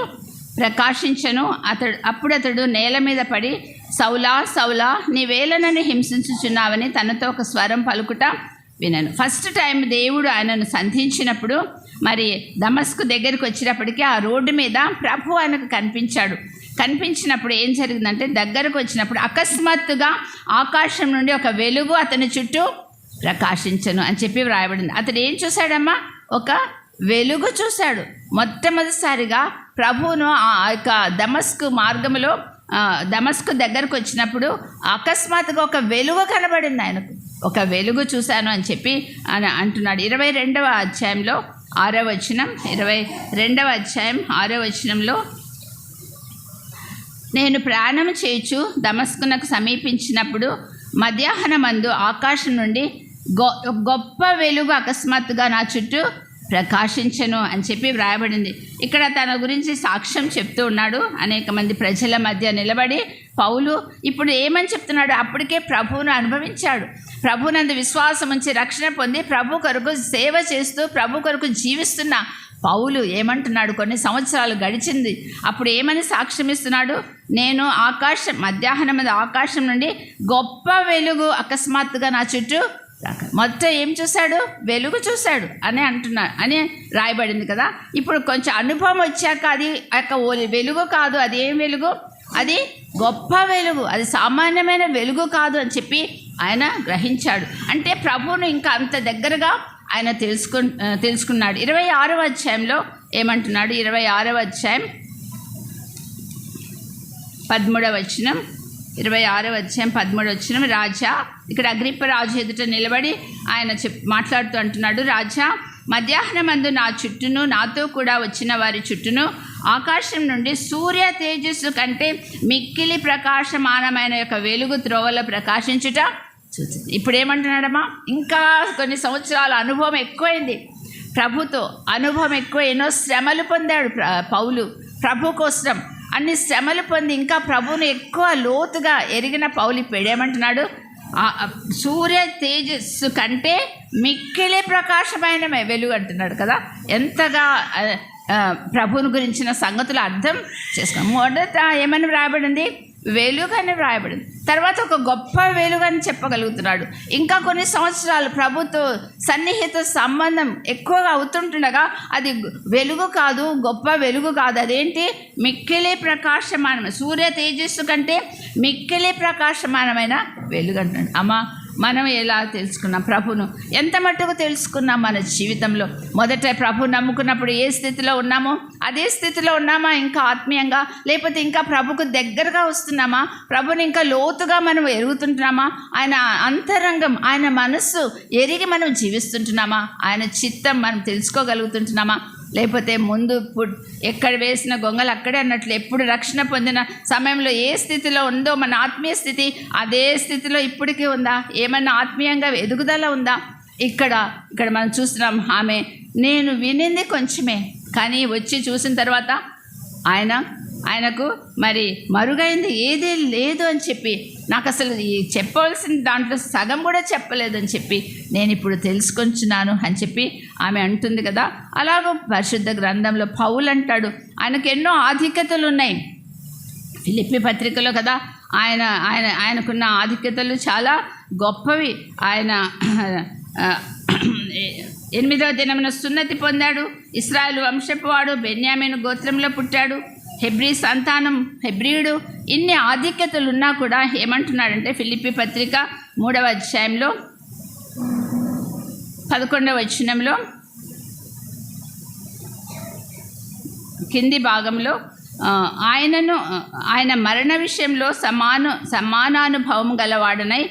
ప్రకాశించను. అప్పుడు అతడు నేల మీద పడి, సౌలా సౌలా, నీవేళ నన్ను హింసించుచున్నావని తనతో ఒక స్వరం పలుకుట వినను. ఫస్ట్ టైం దేవుడు ఆయనను సంధించినప్పుడు మరి దమస్కు దగ్గరికి వచ్చినప్పటికీ ఆ రోడ్డు మీద ప్రభు ఆయనకు కనిపించినప్పుడు ఏం జరిగిందంటే, దగ్గరకు వచ్చినప్పుడు అకస్మాత్తుగా ఆకాశం నుండి ఒక వెలుగు అతని చుట్టూ ప్రకాశించను అని చెప్పి వ్రాయబడింది. అతడు ఏం చూశాడమ్మా? ఒక వెలుగు చూశాడు. మొట్టమొదటిసారిగా ప్రభువును ఆ యొక్క దమస్కు మార్గంలో దమస్కు దగ్గరకు వచ్చినప్పుడు అకస్మాత్తుగా ఒక వెలుగు కనబడింది ఆయనకు. ఒక వెలుగు చూశాను అని చెప్పి అంటున్నాడు. 22వ అధ్యాయంలో 6వ వచనం, 22వ అధ్యాయం 6వ వచనంలో, నేను ప్రయాణం చేయుచు దమస్కునకు సమీపించినప్పుడు మధ్యాహ్నమందు ఆకాశం నుండి గొప్ప వెలుగు అకస్మాత్తుగా నా చుట్టూ ప్రకాశించను అని చెప్పి వ్రాయబడింది. ఇక్కడ తన గురించి సాక్ష్యం చెప్తూ ఉన్నాడు. అనేక మంది ప్రజల మధ్య నిలబడి పౌలు ఇప్పుడు ఏమని చెప్తున్నాడు? అప్పటికే ప్రభువును అనుభవించాడు, ప్రభువునందు విశ్వాసం ఉంచి రక్షణ పొంది ప్రభు కొరకు సేవ చేస్తూ ప్రభు కొరకు జీవిస్తున్న పౌలు ఏమంటున్నాడు? కొన్ని సంవత్సరాలు గడిచింది, అప్పుడు ఏమని సాక్ష్యం ఇస్తున్నాడు? నేను మధ్యాహ్నం ఆకాశం నుండి గొప్ప వెలుగు అకస్మాత్తుగా నా చుట్టూ. మొత్తం ఏం చూశాడు? వెలుగు చూశాడు అని రాయబడింది కదా. ఇప్పుడు కొంచెం అనుభవం వచ్చాక అది వెలుగు కాదు, అది ఏం వెలుగు? అది గొప్ప వెలుగు, అది సామాన్యమైన వెలుగు కాదు అని చెప్పి ఆయన గ్రహించాడు. అంటే ప్రభువును ఇంకా అంత దగ్గరగా ఆయన తెలుసుకున్నాడు. 26వ అధ్యాయంలో ఏమంటున్నాడు? 26వ అధ్యాయం 13వ వచనం, 26వ అధ్యాయం 13వ వచనం, రాజా, ఇక్కడ అగ్రిప్ప రాజు ఎదుట నిలబడి ఆయన మాట్లాడుతూ అంటున్నాడు, రాజా, మధ్యాహ్నమందు నా చుట్టూను నాతో కూడా వచ్చిన వారి చుట్టూను ఆకాశం నుండి సూర్య తేజస్సు కంటే మిక్కిలి ప్రకాశమానమైన యొక్క వెలుగు త్రోవలో ప్రకాశించుట చూసింది. ఇప్పుడు ఏమంటున్నాడమ్మా? ఇంకా కొన్ని సంవత్సరాల అనుభవం ఎక్కువైంది, ప్రభుతో అనుభవం ఎక్కువ, ఎన్నో శ్రమలు పొందాడు పౌలు ప్రభు కోసం. అన్ని శ్రమలు పొంది ఇంకా ప్రభువును ఎక్కువ లోతుగా ఎరిగిన పౌలు ఇప్పుడు ఏమంటున్నాడు? సూర్య తేజస్సు కంటే మిక్కిలి ప్రకాశమైన వెలుగు అంటున్నాడు కదా. ఎంతగా ప్రభువుని గురించిన సంగతులు అర్థం చేసుకున్నాం. మొదట ఏమని వ్రాయబడింది? వెలుగు అని వ్రాయబడింది. తర్వాత ఒక గొప్ప వెలుగు అని చెప్పగలుగుతున్నాడు. ఇంకా కొన్ని సంవత్సరాలు ప్రభుతో సన్నిహిత సంబంధం ఎక్కువగా అవుతుంటుండగా అది వెలుగు కాదు, గొప్ప వెలుగు కాదు. అదేంటి? మిక్కిలి ప్రకాశమానమైన, సూర్య తేజస్సు కంటే మిక్కిలి ప్రకాశమానమైన వెలుగు అంటున్నాడు. అమ్మా, మనం ఎలా తెలుసుకున్నాం ప్రభును? ఎంత మట్టుకు తెలుసుకున్నాం మన జీవితంలో? మొదట ప్రభు నమ్ముకున్నప్పుడు ఏ స్థితిలో ఉన్నామో అదే స్థితిలో ఉన్నామా ఇంకా ఆత్మీయంగా? లేకపోతే ఇంకా ప్రభుకు దగ్గరగా వస్తున్నామా? ప్రభుని ఇంకా లోతుగా మనం ఎరుగుతుంటున్నామా? ఆయన అంతరంగం, ఆయన మనస్సు ఎరిగి మనం జీవిస్తుంటున్నామా? ఆయన చిత్తం మనం తెలుసుకోగలుగుతుంటున్నామా? లేకపోతే ముందు ఎక్కడ వేసిన గొంగలు అక్కడే అన్నట్లు ఎప్పుడు రక్షణ పొందిన సమయంలో ఏ స్థితిలో ఉందో మన ఆత్మీయ స్థితి అదే స్థితిలో ఇప్పటికీ ఉందా? ఏమన్నా ఆత్మీయంగా ఎదుగుదల ఉందా? ఇక్కడ మనం చూస్తున్నాం, ఆమె నేను వినింది కొంచెమే, కానీ వచ్చి చూసిన తర్వాత ఆయన ఆయనకు మరి మరుగైంది ఏదీ లేదు అని చెప్పి, నాకు అసలు ఈ చెప్పవలసిన దాంట్లో సగం కూడా చెప్పలేదని చెప్పి నేను ఇప్పుడు తెలుసుకొంచున్నాను అని చెప్పి ఆమె అంటుంది కదా. అలాగో పరిశుద్ధ గ్రంథంలో పౌలు అంటాడు, ఆయనకు ఎన్నో ఆధిక్యతలు ఉన్నాయి. ఫిలిప్పీ పత్రికలో కదా ఆయనకున్న ఆధిక్యతలు చాలా గొప్పవి. ఆయన 8వ దినమున సున్నతి పొందాడు, ఇశ్రాయేలు వంశపు వాడు, బెన్యామీను గోత్రంలో పుట్టాడు, హెబ్రీ సంతానం, హెబ్రీయుడు. ఇన్ని ఆధిక్యతలు ఉన్నా కూడా ఏమంటున్నాడంటే ఫిలిప్పీ పత్రిక 3వ అధ్యాయంలో 11వ వచనంలో కింది భాగంలో ఆయన మరణ విషయంలో సమానానుభవం గలవాడనై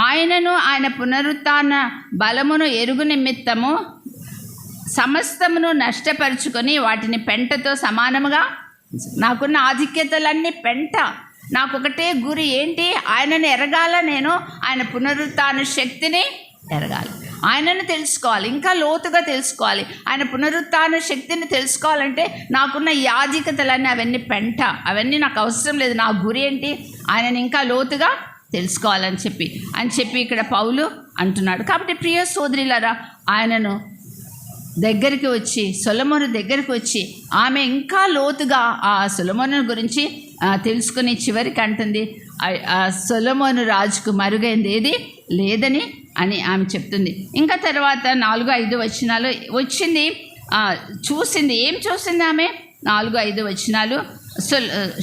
ఆయనను ఆయన పునరుత్థాన బలమును ఎరుగు నిమిత్తము సమస్తమును నష్టపరుచుకొని వాటిని పెంటతో సమానముగా, నాకున్న ఆధిక్యతలన్నీ పెంట, నాకు ఒకటే గురి ఏంటి, ఆయనను ఎరగాల, నేను ఆయన పునరుత్థాన శక్తిని ఎరగాలి, ఆయనను తెలుసుకోవాలి, ఇంకా లోతుగా తెలుసుకోవాలి. ఆయన పునరుత్థాన శక్తిని తెలుసుకోవాలంటే నాకున్న ఈ ఆధిక్యతలన్నీ అవన్నీ పెంట, అవన్నీ నాకు అవసరం లేదు. నా గురి ఏంటి, ఆయనను ఇంకా లోతుగా తెలుసుకోవాలని చెప్పి ఇక్కడ పౌలు అంటున్నాడు. కాబట్టి ప్రియ సోదరులారా, ఆయనను దగ్గరికి వచ్చి, సొలొమోను దగ్గరికి వచ్చి ఆమె ఇంకా లోతుగా ఆ సొలొమోను గురించి తెలుసుకుని చివరికి అంటుంది, ఆ సొలొమోను రాజుకు మరుగైంది ఏది లేదని అని ఆమె చెప్తుంది. ఇంకా తర్వాత 4-5 వచనాలు వచ్చింది, చూసింది. ఏం చూసింది ఆమె? 4-5 వచనాలు.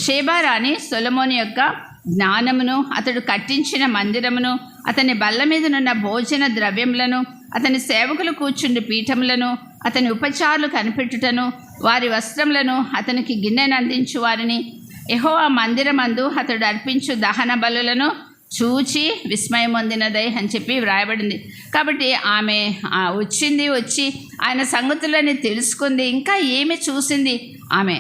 షేబా రాణి సొలొమోను యొక్క జ్ఞానమును, అతడు కట్టించిన మందిరమును, అతని బల్ల మీదనున్న భోజన ద్రవ్యములను, అతని సేవకులు కూర్చుండి పీఠములను, అతని ఉపచారులు కనిపెట్టుటను, వారి వస్త్రములను, అతనికి గిన్నెను అందించు వారిని, యెహోవా మందిరమందు అతడు అర్పించు దహన బలులను చూచి విస్మయం పొందినదై అని చెప్పి వ్రాయబడింది. కాబట్టి ఆమె వచ్చి ఆయన సంగతులని తెలుసుకుంది. ఇంకా ఏమి చూసింది ఆమె?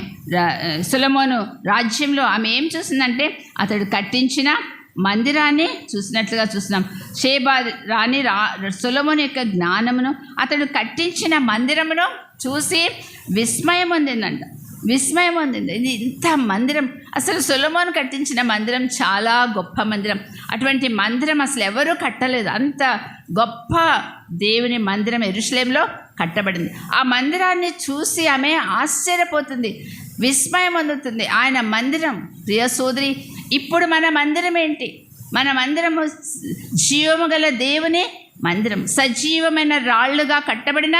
సొలొమోను రాజ్యంలో ఆమె ఏం చూసిందంటే అతడు కట్టించిన మందిరాన్ని చూసినట్లుగా చూస్తున్నాం. షేబా రాణి సొలొమోను యొక్క జ్ఞానమును, అతడు కట్టించిన మందిరమును చూసి విస్మయం పొందిందంట. విస్మయం పొందింది. ఇది ఇంత మందిరం, అసలు సొలొమోను కట్టించిన మందిరం చాలా గొప్ప మందిరం. అటువంటి మందిరం అసలు ఎవరూ కట్టలేదు. అంత గొప్ప దేవుని మందిరం యెరూషలేములో కట్టబడింది. ఆ మందిరాన్ని చూసి ఆమె ఆశ్చర్యపోతుంది, విస్మయం పొందుతుంది. ఆయన మందిరం, ప్రియ సోదరి, ఇప్పుడు మన మందిరం ఏంటి? మన మందిరము జీవము గల దేవుని మందిరం, సజీవమైన రాళ్లుగా కట్టబడిన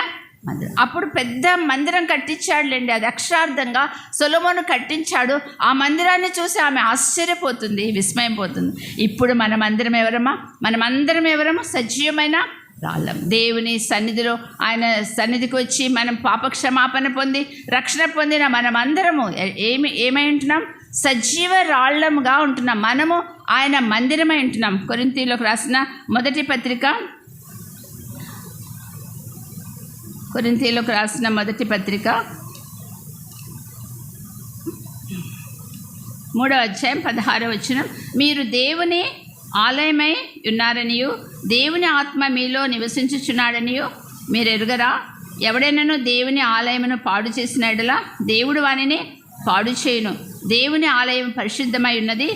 మందిరం. అప్పుడు పెద్ద మందిరం కట్టించాడులేండి, అది అక్షరార్థంగా సొలొమోను కట్టించాడు. ఆ మందిరాన్ని చూసి ఆమె ఆశ్చర్యపోతుంది, విస్మయం పోతుంది. ఇప్పుడు మన మందిరం ఎవరమ్మా? మనమందరం ఎవరమ్మా? సజీవమైన రాళ్ళం. దేవుని సన్నిధిలో, ఆయన సన్నిధికి వచ్చి మనం పాపక్షమాపణ పొంది రక్షణ పొందిన మనమందరము ఏమై ఉంటున్నాం? సజీవ రాళ్ళముగా ఉంటున్నాం. మనము ఆయన మందిరమై ఉంటున్నాం. కొరింథీయులకు రాసిన మొదటి పత్రిక 3వ అధ్యాయం 16వ వచనం, మీరు దేవుని ఆలయమై ఉన్నారనియు దేవుని ఆత్మ మీలో నివసించుచున్నాడనియు మీరు ఎరుగరా? ఎవడైనాను దేవుని ఆలయమును పాడు చేసిన ఎడల దేవుడు వానిని పాడు చేయును. దేవుని ఆలయం పరిశుద్ధమై ఉన్నది,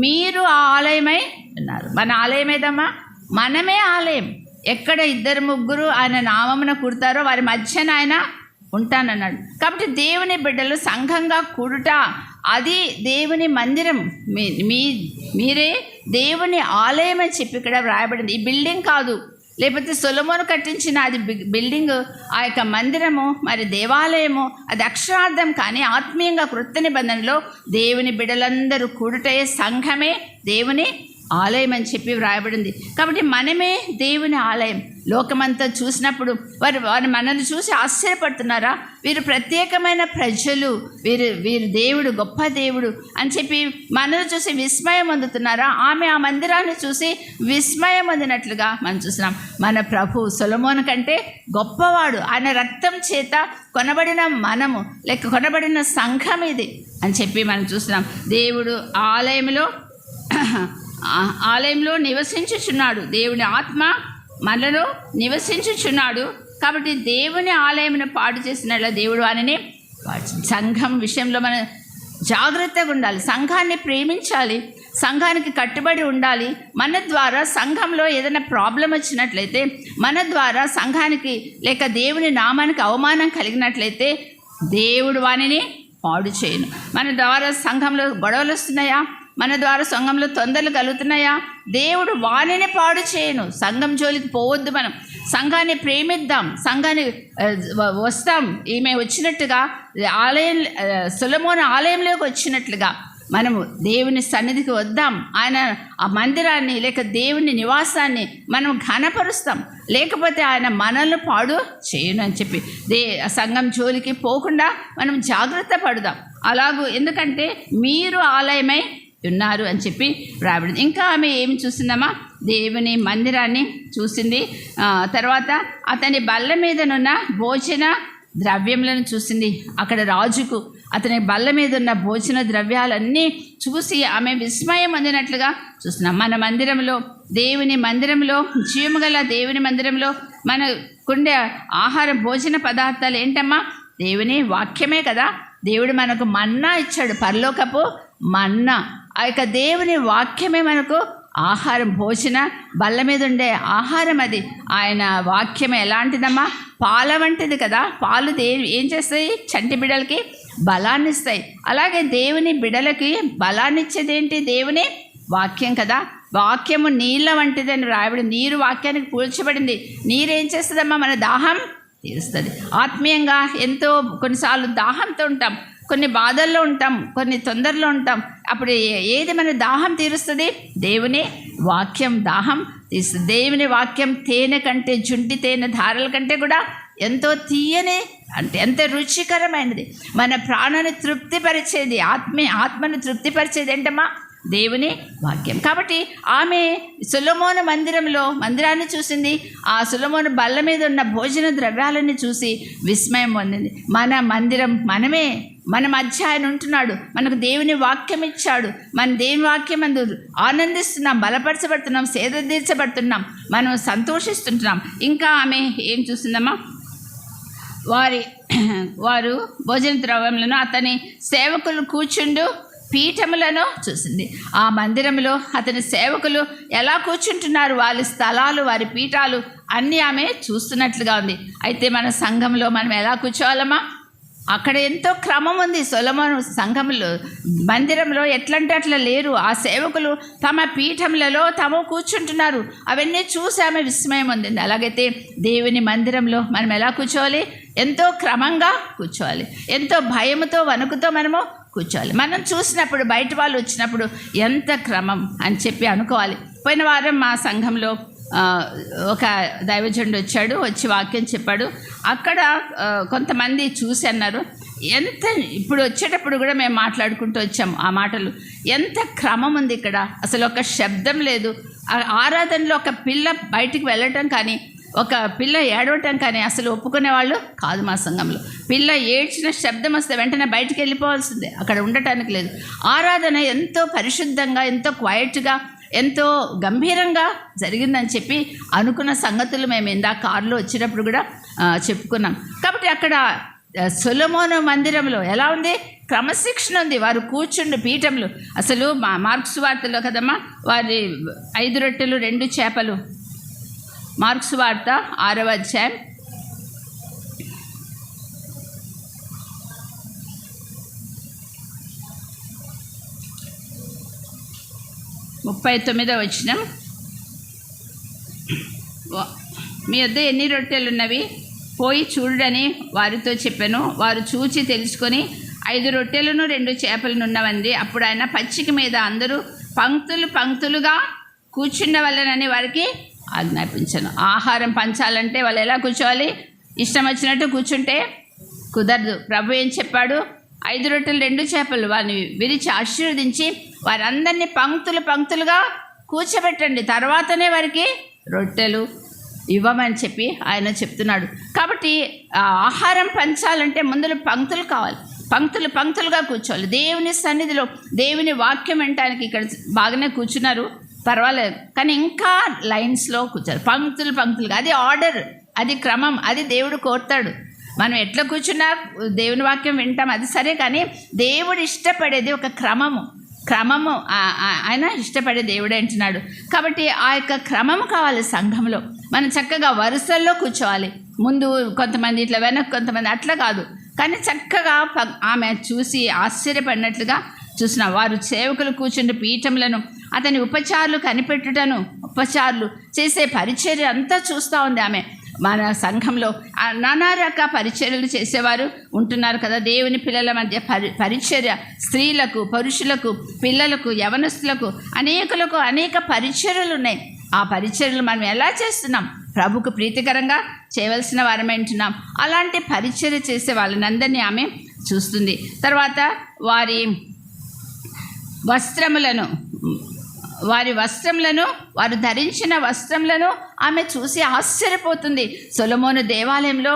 మీరు ఆ ఆలయమై ఉన్నారు. మన ఆలయం ఏదమ్మా? మనమే ఆలయం. ఎక్కడ 2-3 ఆయన నామమున కూడతారో వారి మధ్యన ఆయన ఉంటానన్నాడు. కాబట్టి దేవుని బిడ్డలు సంఘంగా కూడుట, అది దేవుని మందిరం. మీరే దేవుని ఆలయం అని చెప్పి ఇక్కడ వ్రాయబడింది. ఈ బిల్డింగ్ కాదు, లేకపోతే సొలొమోను కట్టించిన అది బిల్డింగ్, ఆ యొక్క మందిరము మరి దేవాలయము, అది అక్షరార్థం. కానీ ఆత్మీయంగా కృత నిబంధనలో దేవుని బిడ్డలందరూ కూడుటే సంఘమే దేవుని ఆలయం అని చెప్పి వ్రాయబడింది. కాబట్టి మనమే దేవుని ఆలయం. లోకమంతా చూసినప్పుడు వారు మనల్ని చూసి ఆశ్చర్యపడుతున్నారా? వీరు ప్రత్యేకమైన ప్రజలు, వీరు దేవుడు, గొప్ప దేవుడు అని చెప్పి మనల్ని చూసి విస్మయం పొందుతున్నారా? ఆమె ఆ మందిరాన్ని చూసి విస్మయం పొందినట్లుగా మనం చూస్తున్నాం. మన ప్రభు సొలొమోను కంటే గొప్పవాడు. ఆయన రక్తం చేత కొనబడిన మనము, లేక కొనబడిన సంఘం ఇది అని చెప్పి మనం చూస్తున్నాం. దేవుడు ఆలయంలో నివసించుచున్నాడు. దేవుని ఆత్మ మనలో నివసించుచున్నాడు. కాబట్టి దేవుని ఆలయమును పాడు చేసిన దేవుడు వారిని సంఘం విషయంలో మన జాగ్రత్తగా ఉండాలి, సంఘాన్ని ప్రేమించాలి, సంఘానికి కట్టుబడి ఉండాలి. మన ద్వారా సంఘంలో ఏదైనా ప్రాబ్లం వచ్చినట్లయితే, మన ద్వారా సంఘానికి లేక దేవుని నామానికి అవమానం కలిగినట్లయితే దేవుడు వానిని పాడు చేయను. మన ద్వారా సంఘంలో గొడవలు వస్తున్నాయా, మన ద్వారా సంఘంలో తొందరలు కలుగుతున్నాయా, దేవుడు వానిని పాడు చేయను. సంఘం జోలికి పోవద్దు. మనం సంఘాన్ని ప్రేమిద్దాం, సంఘాన్ని వస్తాం. ఈమె వచ్చినట్టుగా సొలొమోను ఆలయంలోకి వచ్చినట్లుగా మనము దేవుని సన్నిధికి వద్దాం. ఆయన ఆ మందిరాన్ని లేక దేవుని నివాసాన్ని మనం ఘనపరుస్తాం, లేకపోతే ఆయన మనల్ని పాడు చేయను అని చెప్పి సంఘం జోలికి పోకుండా మనం జాగ్రత్త పడదాం. అలాగూ ఎందుకంటే మీరు ఆలయమై ఉన్నారు అని చెప్పి రాబడింది. ఇంకా ఆమె ఏమి చూసిందమ్మా, దేవుని మందిరాన్ని చూసింది. తర్వాత అతని బల్ల మీదనున్న భోజన ద్రవ్యములను చూసింది. అక్కడ రాజుకు అతని బల్ల మీద ఉన్న భోజన ద్రవ్యాలన్నీ చూసి ఆమె విస్మయం అందినట్లుగా చూస్తున్నాం. మన మందిరంలో, దేవుని మందిరంలో, జీవముగల దేవుని మందిరంలో మనకుండే ఆహార భోజన పదార్థాలు ఏంటమ్మా? దేవుని వాక్యమే కదా. దేవుడు మనకు మన్నా ఇచ్చాడు, పరలోకపు మన్నా. ఆ యొక్క దేవుని వాక్యమే మనకు ఆహారం, భోజన బల్ల మీద ఉండే ఆహారం. అది ఆయన వాక్యం ఎలాంటిదమ్మా? పాల వంటిది కదా. పాలు ఏం చేస్తాయి? చంటి బిడ్డలకి బలాన్ని ఇస్తాయి. అలాగే దేవుని బిడ్డలకి బలాన్ని ఇచ్చేది ఏంటి? దేవుని వాక్యం కదా. వాక్యము నీళ్ళ వంటిది అని రాయబడి, నీరు వాక్యానికి పూడ్చబడింది. నీరు ఏం చేస్తుందమ్మా? మన దాహం తీరుస్తుంది. ఆత్మీయంగా ఎంతో కొన్నిసార్లు దాహంతో ఉంటాం, కొన్ని బాధల్లో ఉంటాం, కొన్ని తొందరలో ఉంటాం. అప్పుడు ఏది మన దాహం తీరుస్తుంది? దేవుని వాక్యం దాహం తీస్తుంది. దేవుని వాక్యం తేనె కంటే, జుంటి తేనె ధారల కంటే కూడా ఎంతో తీయని, అంటే ఎంత రుచికరమైనది. మన ప్రాణాన్ని తృప్తిపరిచేది, ఆత్మను తృప్తిపరిచేది ఏంటమ్మా? దేవుని వాక్యం. కాబట్టి ఆమె సొలొమోను మందిరాన్ని చూసింది. ఆ సొలొమోను బల్ల మీద ఉన్న భోజన ద్రవ్యాలని చూసి విస్మయం పొందింది. మన మందిరం మనమే, మన మధ్య ఆయన ఉంటున్నాడు, మనకు దేవుని వాక్యం ఇచ్చాడు. మన దేవుని వాక్యం అందు ఆనందిస్తున్నాం, బలపరచబడుతున్నాం, సేద తీర్చబడుతున్నాం, మనం సంతోషిస్తుంటున్నాం. ఇంకా ఆమె ఏం చూసిందమ్మా? వారు భోజన ద్రవ్యములను, అతని సేవకులు కూర్చుండు పీఠములను చూసింది. ఆ మందిరంలో అతని సేవకులు ఎలా కూర్చుంటున్నారు, వారి స్థలాలు, వారి పీఠాలు అన్నీ ఆమె చూస్తున్నట్లుగా ఉంది. అయితే మన సంఘంలో మనం ఎలా కూర్చోవాలమ్మా? అక్కడ ఎంతో క్రమం ఉంది. సొలొమోను సంఘంలో, మందిరంలో ఎట్లంటే అట్లా లేరు. ఆ సేవకులు తమ పీఠములలో తాము కూర్చుంటున్నారు. అవన్నీ చూసి ఆమె విస్మయం పొందింది. అలాగైతే దేవుని మందిరంలో మనం ఎలా కూర్చోవాలి? ఎంతో క్రమంగా కూర్చోవాలి, ఎంతో భయముతో వణుకుతో మనము కూర్చోవాలి. మనం చూసినప్పుడు, బయట వాళ్ళు వచ్చినప్పుడు ఎంత క్రమం అని చెప్పి అనుకోవాలి. పోయిన వారం మా సంఘంలో ఒక దైవజనుడు వచ్చి వాక్యం చెప్పాడు. అక్కడ కొంతమంది చూసి అన్నారు, ఇప్పుడు వచ్చేటప్పుడు కూడా మేము మాట్లాడుకుంటూ వచ్చాము ఆ మాటలు. ఎంత క్రమం ఉంది ఇక్కడ, అసలు ఒక శబ్దం లేదు. ఆరాధనలో ఒక పిల్ల బయటికి వెళ్ళటం కానీ, ఒక పిల్ల ఏడవటం కానీ అసలు ఒప్పుకునే వాళ్ళు కాదు మా సంఘంలో. పిల్ల ఏడ్చిన శబ్దం వస్తే వెంటనే బయటికి వెళ్ళిపోవాల్సిందే, అక్కడ ఉండటానికి లేదు. ఆరాధన ఎంతో పరిశుద్ధంగా, ఎంతో క్వైట్గా, ఎంతో గంభీరంగా జరిగిందని చెప్పి అనుకున్న సంగతులు మేము ఇందా కారులో వచ్చేటప్పుడు కూడా చెప్పుకున్నాం. కాబట్టి అక్కడ సొలొమోను మందిరంలో ఎలా ఉంది? క్రమశిక్షణ ఉంది. వారు కూర్చుండి పీఠంలో, అసలు మార్కు సువార్తలో కదమ్మా, వారి 5 రొట్టెలు 2 చేపలు, మార్కు సువార్త 6వ అధ్యాయం 39వ వచనం. మీ వద్ద ఎన్ని రొట్టెలున్నవి పోయి చూడని వారితో చెప్పాను. వారు చూచి తెలుసుకొని 5 రొట్టెలను 2 చేపలను ఉన్నవంది. అప్పుడు ఆయన పచ్చిక మీద అందరూ పంక్తులుగా కూర్చుండవలనని వారికి ఆజ్ఞాపించాను. ఆహారం పంచాలంటే వాళ్ళు ఎలా కూర్చోవాలి? ఇష్టం వచ్చినట్టు కూర్చుంటే కుదరదు. ప్రభు ఏం చెప్పాడు? 5 రొట్టెలు 2 చేపలు వారిని విరిచి ఆశీర్వదించి వారందరినీ పంక్తులుగా కూర్చోబెట్టండి, తర్వాతనే వారికి రొట్టెలు ఇవ్వమని చెప్పి ఆయన చెప్తున్నాడు. కాబట్టి ఆహారం పంచాలంటే ముందు పంక్తులు కావాలి, పంక్తులుగా కూర్చోవాలి. దేవుని సన్నిధిలో దేవుని వాక్యం వినటానికి ఇక్కడ బాగానే కూర్చున్నారు, పర్వాలేదు. కానీ ఇంకా లైన్స్లో కూర్చోాలి, పంక్తులుగా. అది ఆర్డర్, అది క్రమం, అది దేవుడు కోరుతాడు. మనం ఎట్లా కూర్చున్నా దేవుని వాక్యం వింటాం, అది సరే, కానీ దేవుడు ఇష్టపడేది ఒక క్రమము. ఆయన ఇష్టపడే దేవుడే అంటున్నాడు. కాబట్టి ఆ యొక్క క్రమము కావాలి సంఘంలో. మనం చక్కగా వరుసల్లో కూర్చోవాలి. ముందు కొంతమంది, ఇట్లా వెనక్కి కొంతమంది, అట్లా కాదు. కానీ చక్కగా ఆమె చూసి ఆశ్చర్యపడినట్లుగా చూసిన వారు సేవకులు కూర్చుంటే పీఠములను, అతని ఉపచారులు కనిపెట్టుటను, ఉపచారులు చేసే పరిచర్య అంతా చూస్తూ ఉంది ఆమె. మన సంఘంలో నానా రకాల పరిచర్యలు చేసేవారు ఉంటున్నారు కదా. దేవుని పిల్లల మధ్య పరిచర్య, స్త్రీలకు, పురుషులకు, పిల్లలకు, యవనస్తులకు, అనేకులకు అనేక పరిచర్యలు ఉన్నాయి. ఆ పరిచర్యలు మనం ఎలా చేస్తున్నాం? ప్రభుకు ప్రీతికరంగా చేయవలసిన వారమే అంటున్నాం. అలాంటి పరిచర్య చేసే వాళ్ళని అందరినీ ఆమె చూస్తుంది. తర్వాత వారి వస్త్రములను, వారు ధరించిన వస్త్రములను ఆమె చూసి ఆశ్చర్యపోతుంది. సొలొమోను దేవాలయంలో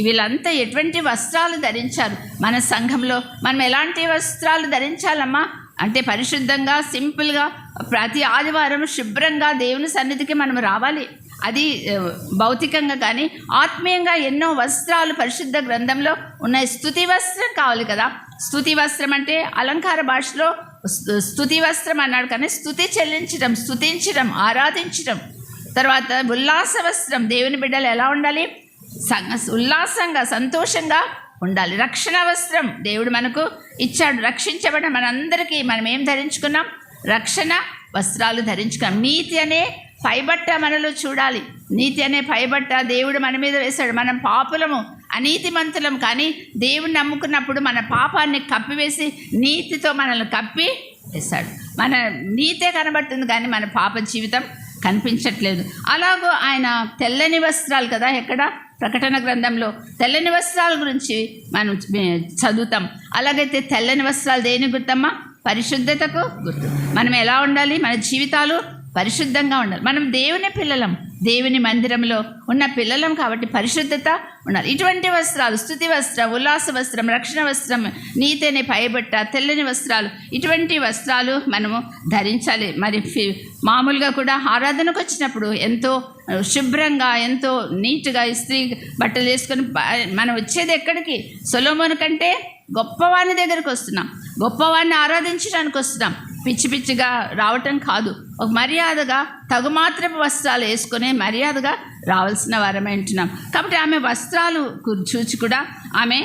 వీళ్ళంతా ఎటువంటి వస్త్రాలు ధరించారు? మన సంఘంలో మనం ఎలాంటి వస్త్రాలు ధరించాలమ్మా అంటే పరిశుద్ధంగా, సింపుల్గా, ప్రతి ఆదివారం శుభ్రంగా దేవుని సన్నిధికి మనం రావాలి. అది భౌతికంగా కానీ ఆత్మీయంగా ఎన్నో వస్త్రాలు పరిశుద్ధ గ్రంథంలో ఉన్నాయి. స్తుతి వస్త్రం కావాలి కదా. స్తుతి వస్త్రం అంటే అలంకార భాషలో స్తుతి వస్త్రం అన్నాడు, కానీ స్తుతి చెల్లించడం, స్తుతించడం, ఆరాధించడం. తర్వాత ఉల్లాస వస్త్రం. దేవుని బిడ్డలు ఎలా ఉండాలి? ఉల్లాసంగా, సంతోషంగా ఉండాలి. రక్షణ వస్త్రం దేవుడు మనకు ఇచ్చాడు. రక్షించబడిన మనందరికీ మనం ఏం ధరించుకున్నాం? రక్షణ వస్త్రాలు ధరించుకున్నాం. నీతి అనే పైబట్ట మనలో చూడాలి. నీతి అనే పైబట్ట దేవుడు మన మీద వేశాడు. మనం పాపులము, అనీతిమంతులం, కానీ దేవుడిని నమ్ముకున్నప్పుడు మన పాపాన్ని కప్పివేసి నీతితో మనల్ని కప్పి వేశాడు. మన నీతే కనబడుతుంది, కానీ మన పాప జీవితం కనిపించట్లేదు. అలాగూ ఆయన తెల్లని వస్త్రాలు కదా. ఎక్కడ? ప్రకటన గ్రంథంలో తెల్లని వస్త్రాల గురించి మనం చదువుతాం. అలాగైతే తెల్లని వస్త్రాలు దేని గుర్తమ్మా? పరిశుద్ధతకు గుర్తు. మనం ఎలా ఉండాలి? మన జీవితాలు పరిశుద్ధంగా ఉండాలి. మనం దేవుని పిల్లలం, దేవుని మందిరంలో ఉన్న పిల్లలం, కాబట్టి పరిశుద్ధత ఉండాలి. ఇటువంటి వస్త్రాలు, స్తుతి వస్త్రం, ఉల్లాస వస్త్రం, రక్షణ వస్త్రం, నీతిని పైబట్ట, తెల్లని వస్త్రాలు, ఇటువంటి వస్త్రాలు మనము ధరించాలి. మరి మామూలుగా కూడా ఆరాధనకు వచ్చినప్పుడు ఎంతో శుభ్రంగా, ఎంతో నీట్గా ఇస్త్రీ బట్టలు వేసుకొని మనం వచ్చేది ఎక్కడికి? సొలొమోను కంటే గొప్పవాని దగ్గరికి వస్తున్నాం, గొప్పవాడిని ఆరాధించడానికి వస్తున్నాం. పిచ్చి పిచ్చిగా రావటం కాదు. ఒక మర్యాదగా తగుమాత్రపు వస్త్రాలు వేసుకునే మర్యాదగా రావాల్సిన వారమే అంటున్నాం. కాబట్టి ఆమె వస్త్రాలు చూచి కూడా ఆమె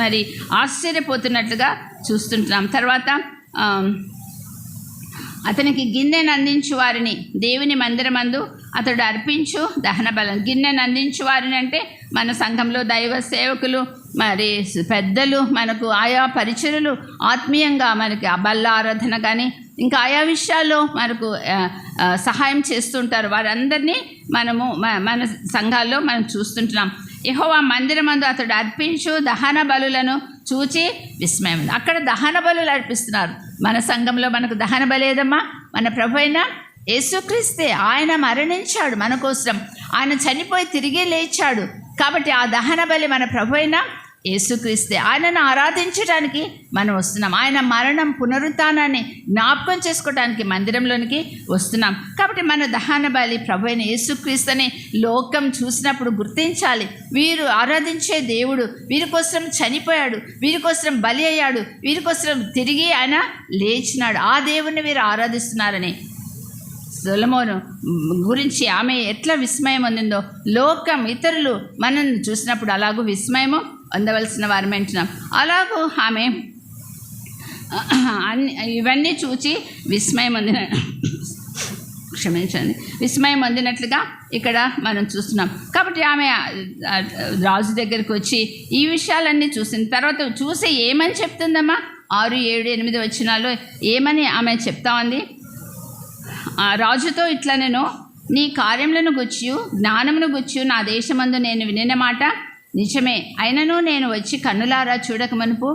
మరి ఆశ్చర్యపోతున్నట్లుగా చూస్తుంటున్నాం. తర్వాత అతనికి గిన్నెను అందించు వారిని దేవుని మందిరమందు అతడు అర్పించు దహన బలం. గిన్నెను అందించు వారిని అంటే మన సంఘంలో దైవ సేవకులు, మరి పెద్దలు, మనకు ఆయా పరిచర్యలు ఆత్మీయంగా మనకి బల్ల ఆరాధన కానీ ఇంకా ఆయా విషయాల్లో మనకు సహాయం చేస్తుంటారు. వారందరినీ మనము మన సంఘాల్లో మనం చూస్తుంటున్నాం. యెహోవా మందిరమందు అతడు అర్పించు దహన బలులను చూచి విస్మయం. అక్కడ దహన బలులు అర్పిస్తున్నారు. మన సంఘంలో మనకు దహన బలి ఏదమ్మా? మన ప్రభు అయిన యేసుక్రీస్తే. ఆయన మరణించాడు మన కోసం, ఆయన చనిపోయి తిరిగి లేచాడు. కాబట్టి ఆ దహన బలి మన ప్రభు అయిన యేసుక్రీస్తే. ఆయనను ఆరాధించడానికి మనం వస్తున్నాం. ఆయన మరణం, పునరుత్థానాన్ని జ్ఞాపకం చేసుకోవడానికి మందిరంలోనికి వస్తున్నాం. కాబట్టి మన దహన బలి ప్రభు అయిన యేసుక్రీస్తుని లోకం చూసినప్పుడు గుర్తించాలి. వీరు ఆరాధించే దేవుడు వీరి కోసం చనిపోయాడు, వీరి కోసం బలి అయ్యాడు, వీరి కోసం తిరిగి ఆయన లేచినాడు. ఆ దేవుణ్ణి వీరు ఆరాధిస్తున్నారని సొలొమోను గురించి ఆమె ఎట్లా విస్మయం పొందిందో, లోకం ఇతరులు మనల్ని చూసినప్పుడు అలాగూ విస్మయము పొందవలసిన వారమే అంటున్నాం. అలాగూ ఆమె ఇవన్నీ చూచి విస్మయం విస్మయం పొందినట్లుగా ఇక్కడ మనం చూస్తున్నాం. కాబట్టి ఆమె రాజు దగ్గరికి వచ్చి ఈ విషయాలన్నీ చూసిన తర్వాత చూసి ఏమని చెప్తుందమ్మా? 6, 7, 8 వచనాల్లో ఏమని ఆమె చెప్తా ఉంది? రాజుతో ఇట్లా, నేను నీ కార్యములను గుచ్చియు జ్ఞానమును గుచ్చియు నా దేశమందు నేను వినిన మాట నిజమే. అయినను నేను వచ్చి కన్నులారా చూడక మునుపు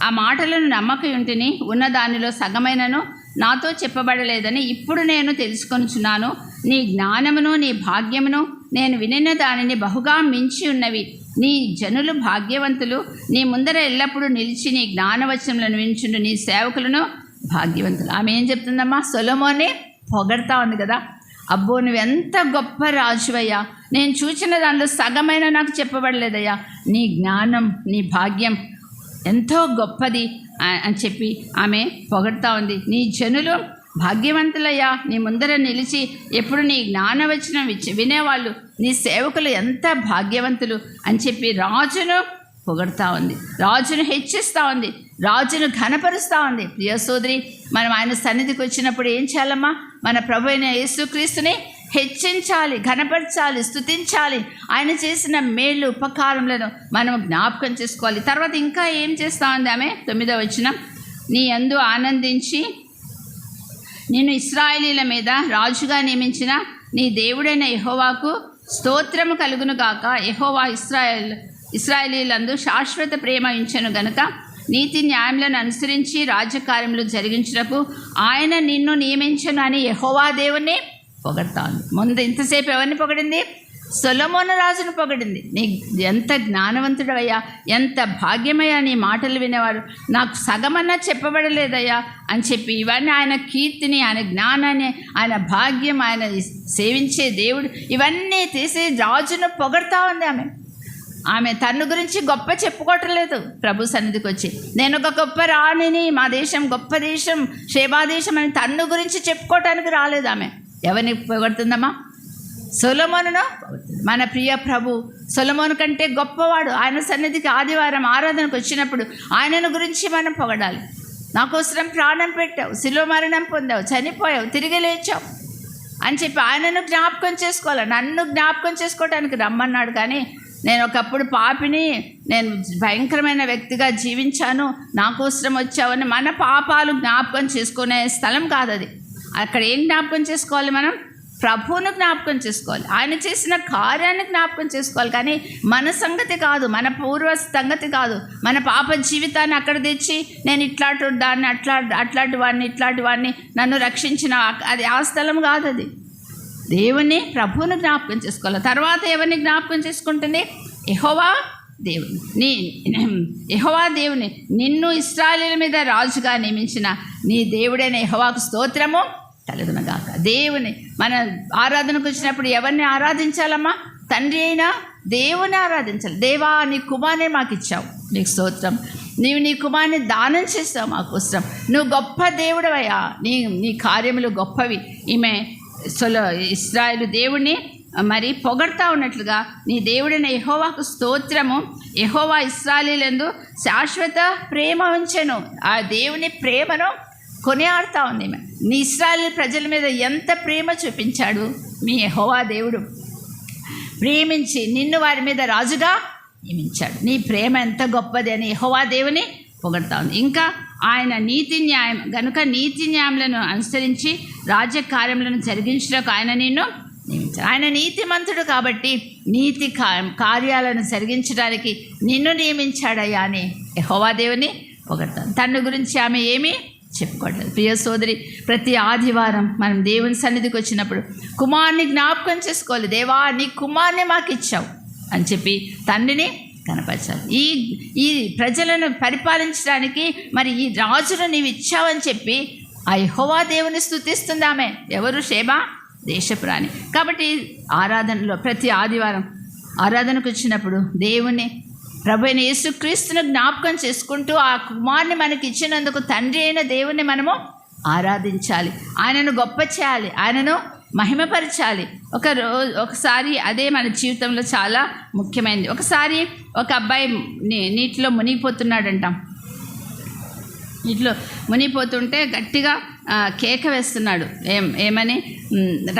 ఆ మాటలను నమ్మకయుంటిని, ఉన్న దానిలో సగమైనను నాతో చెప్పబడలేదని ఇప్పుడు నేను తెలుసుకొనుచున్నాను. నీ జ్ఞానమును నీ భాగ్యమును నేను వినిన దానిని బహుగా మించి ఉన్నవి. నీ జనులు భాగ్యవంతులు, నీ ముందర ఎల్లప్పుడూ నిలిచి నీ జ్ఞానవచనములను వించుండు నీ సేవకులను భాగ్యవంతులు. ఆమె ఏం చెప్తుందమ్మా? సొలొమోనే పొగడతా ఉంది కదా. అబ్బో, నువ్వెంత గొప్ప రాజువయ్యా, నేను చూచిన దానిలో సగమైన నాకు చెప్పబడలేదయ్యా. నీ జ్ఞానం, నీ భాగ్యం ఎంతో గొప్పది అని చెప్పి ఆమె పొగడుతూ ఉంది. నీ జనులు భాగ్యవంతులయ్యా, నీ ముందర నిలిచి ఎప్పుడు నీ జ్ఞానవచనం వినేవాళ్ళు, నీ సేవకులు ఎంత భాగ్యవంతులు అని చెప్పి రాజును పొగడుతూ ఉంది, రాజును హెచ్చిస్తూ ఉంది, రాజును ఘనపరుస్తూ ఉంది. ప్రియ సోదరి, మనం ఆయన సన్నిధికి వచ్చినప్పుడు ఏం చేయాలమ్మా? మన ప్రభు అయిన యేసుక్రీస్తుని హెచ్చించాలి, ఘనపరచాలి, స్తుతించాలి. ఆయన చేసిన మేళ్ళు ఉపకారములను మనం జ్ఞాపకం చేసుకోవాలి. తర్వాత ఇంకా ఏం చేస్తూ ఉంది ఆమె? 9వ వచనం, నీ యందు ఆనందించి నిన్ను ఇశ్రాయేలీల మీద రాజుగా నియమించిన నీ దేవుడైన యెహోవాకు స్తోత్రము కలుగును గాక. యెహోవా ఇశ్రాయేలీలందు శాశ్వత ప్రేమ ఉంచెను గనుక నీతి న్యాయములను అనుసరించి రాజ్యకార్యములు జరిగించుటకు ఆయన నిన్ను నియమించను అని యెహోవా దేవుణ్ణి పొగడతా ఉంది. ముందు ఇంతసేపు ఎవరిని పొగడింది? సొలొమోను రాజును పొగడింది. నీ ఎంత జ్ఞానవంతుడయ్యా, ఎంత భాగ్యమయ్యా నీ మాటలు వినేవారు, నాకు సగమన్నా చెప్పబడలేదయ్యా అని చెప్పి ఇవన్నీ ఆయన కీర్తిని, ఆయన జ్ఞానాన్ని, ఆయన భాగ్యం, ఆయన సేవించే దేవుడు ఇవన్నీ తీసి రాజును పొగడతా ఉంది ఆమె తన గురించి గొప్ప చెప్పుకోవటం లేదు. ప్రభు సన్నిధికి వచ్చి నేను ఒక గొప్ప రాణిని, మా దేశం గొప్ప దేశం, షేబా దేశం అని తన్ను గురించి చెప్పుకోవటానికి రాలేదు ఆమె. ఎవరిని పొగడుతుందమ్మా? సొలొమోనును. మన ప్రియ ప్రభు సొలొమోను కంటే గొప్పవాడు. ఆయన సన్నిధికి ఆదివారం ఆరాధనకు వచ్చినప్పుడు ఆయనను గురించి మనం పొగడాలి. నాకోసం ప్రాణం పెట్టావు, శిలువ మరణం పొందావు, చనిపోయావు, తిరిగి లేచావు అని చెప్పి ఆయనను జ్ఞాపకం చేసుకోవాలి. నన్ను జ్ఞాపకం చేసుకోవడానికి రమ్మన్నాడు. కానీ నేను ఒకప్పుడు పాపిని, నేను భయంకరమైన వ్యక్తిగా జీవించాను, నాకోసం వచ్చావని మన పాపాలు జ్ఞాపకం చేసుకునే స్థలం కాదు అది. అక్కడ ఏం జ్ఞాపకం చేసుకోవాలి? మనం ప్రభువును జ్ఞాపకం చేసుకోవాలి, ఆయన చేసిన కార్యాన్ని జ్ఞాపకం చేసుకోవాలి. కానీ మన సంగతి కాదు, మన పూర్వ సంగతి కాదు, మన పాప జీవితాన్ని అక్కడ తెచ్చి నేను ఇట్లాంటి దాన్ని, ఇట్లాంటి వాడిని నన్ను రక్షించిన అది ఆ స్థలం కాదు. అది దేవుని, ప్రభువును జ్ఞాపకం చేసుకోవాలి. తర్వాత ఎవరిని జ్ఞాపకం చేసుకుంటుంది? యెహోవా దేవుని. యెహోవా దేవుని, నిన్ను ఇశ్రాయేలీయుల మీద రాజుగా నియమించిన నీ దేవుడైన యెహోవాకు స్తోత్రము కలుగునుగాక. దేవుని మన ఆరాధనకు వచ్చినప్పుడు ఎవరిని ఆరాధించాలమ్మా? తండ్రి అయినా దేవుని ఆరాధించాలి. దేవా, నీ కుమారుని మాకు ఇచ్చావు, నీకు స్తోత్రం. నీవు నీ కుమారుని దానం చేస్తావు మాకోసం. నువ్వు గొప్ప దేవుడవయ్యా, నీ కార్యములు గొప్పవి. ఈమె ఇశ్రాయేలు దేవుణ్ణి మరి పొగడతా ఉన్నట్లుగా నీ దేవుడైన యెహోవాకు స్తోత్రము. యెహోవా ఇశ్రాయేలీయులందు శాశ్వత ప్రేమ ఉంచెను. ఆ దేవుని ప్రేమను కొనియాడుతూ ఉంది. నీ ఇశ్రాయేలు ప్రజల మీద ఎంత ప్రేమ చూపించాడు మీ యెహోవా దేవుడు. ప్రేమించి నిన్ను వారి మీద రాజుగా నియమించాడు. నీ ప్రేమ ఎంత గొప్పది అని యెహోవా దేవుని పొగడతా ఉంది. ఇంకా ఆయన నీతి న్యాయం గనుక నీతి న్యాయములను అనుసరించి రాజ్య కార్యములను జరిగించడానికి ఆయన నిన్ను నియమించాడు. ఆయన నీతిమంతుడు కాబట్టి నీతి కార్యాలను జరిగించడానికి నిన్ను నియమించాడయ్యా అని యెహోవా దేవుని పొగడతాను. తన గురించి ఆమె ఏమీ చెప్పుకోవట్లేదు. ప్రియ సోదరి, ప్రతి ఆదివారం మనం దేవుని సన్నిధికి వచ్చినప్పుడు కుమారుని జ్ఞాపకం చేసుకోవాలి. దేవా, నీ కుమారుని మాకు ఇచ్చావు అని చెప్పి తండ్రిని కనపరచాలి. ఈ ప్రజలను పరిపాలించడానికి మరి ఈ రాజును నీవు ఇచ్చావని చెప్పి ఆ యెహోవా దేవుని స్తుతిస్తుంది ఆమె. ఎవరు? షేబా దేశపురాణి. కాబట్టి ఆరాధనలో ప్రతి ఆదివారం ఆరాధనకు వచ్చినప్పుడు దేవుని ప్రభు అయిన యేసుక్రీస్తును జ్ఞాపకం చేసుకుంటూ ఆ కుమారుని మనకి ఇచ్చినందుకు తండ్రి అయిన దేవుని మనము ఆరాధించాలి, ఆయనను గొప్ప చేయాలి, ఆయనను మహిమపరచాలి. ఒకసారి అదే మన జీవితంలో చాలా ముఖ్యమైనది. ఒకసారి ఒక అబ్బాయి నీటిలో మునిగిపోతున్నాడంట. నీటిలో మునిగిపోతుంటే గట్టిగా కేక వేస్తున్నాడు. ఏమని?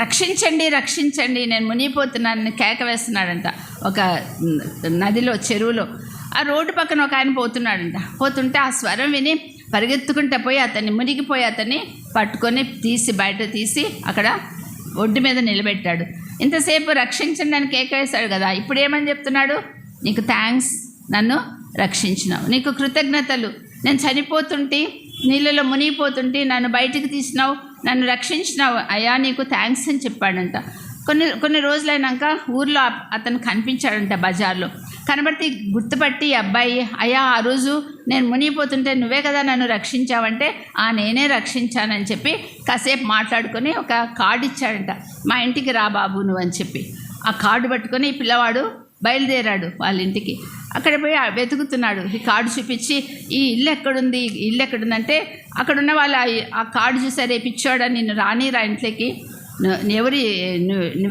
రక్షించండి, రక్షించండి, నేను మునిగిపోతున్నానని కేక వేస్తున్నాడంట. ఒక నదిలో, చెరువులో ఆ రోడ్డు పక్కన ఒక ఆయన పోతుంటే ఆ స్వరం విని పరిగెత్తుకుంటూ పోయి మునిగిపోయి అతన్ని పట్టుకొని బయట తీసి అక్కడ ఒడ్డు మీద నిలబెట్టాడు. ఇంతసేపు రక్షించండి అని కేక వేశాడు కదా, ఇప్పుడు ఏమని చెప్తున్నాడు? నీకు థ్యాంక్స్, నన్ను రక్షించినావు, నీకు కృతజ్ఞతలు, నేను చనిపోతుంటే నీళ్ళలో మునిగిపోతుంటే నన్ను బయటికి తీసినావు, నన్ను రక్షించినావు అయ్యా, నీకు థ్యాంక్స్ అని చెప్పాడంట. కొన్ని రోజులైనాక ఊర్లో అతను కనిపించాడంట, బజార్లో కనబడితే గుర్తుపట్టి అబ్బాయి, అయ్యా ఆ రోజు నేను మునిగిపోతుంటే నువ్వే కదా నన్ను రక్షించావంటే, నేనే రక్షించానని చెప్పి కాసేపు మాట్లాడుకొని ఒక కార్డు ఇచ్చాడంట. మా ఇంటికి రా బాబు నువ్వు అని చెప్పి. ఆ కార్డు పట్టుకొని ఈ పిల్లవాడు బయలుదేరాడు వాళ్ళ ఇంటికి. అక్కడ పోయి వెతుకుతున్నాడు. ఈ కార్డు చూపించి ఈ ఇల్లు ఎక్కడుంది, ఈ ఇల్లు ఎక్కడుందంటే అక్కడున్న వాళ్ళు ఆ కార్డు చూసారే, పిచ్చోడా నిన్ను రానిరా ఇంట్లోకి, నువ్వు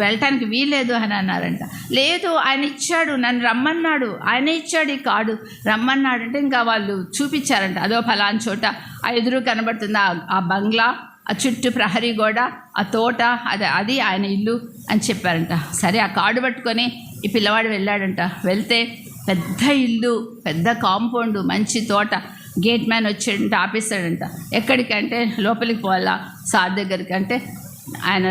వెళ్ళటానికి వీల్లేదు అని అన్నారంట. లేదు, ఆయన ఇచ్చాడు, నన్ను రమ్మన్నాడు, ఆయన ఇచ్చాడు ఈ కార్డు, రమ్మన్నాడు అంటే ఇంకా వాళ్ళు చూపించారంట. అదో ఫలానా చోట ఆ ఎదురు కనబడుతుంది ఆ బంగ్లా, ఆ చుట్టూ ప్రహరీ గోడ, ఆ తోట, అది ఆయన ఇల్లు అని చెప్పారంట. సరే ఆ కార్డు పట్టుకొని ఈ పిల్లవాడు వెళ్ళాడంట. వెళ్తే పెద్ద ఇల్లు, పెద్ద కాంపౌండ్, మంచి తోట. గేట్ మ్యాన్ వచ్చాడంట, ఆపేస్తాడంట. ఎక్కడికంటే లోపలికి పోవాలా సార్ దగ్గరికి అంటే ఆయన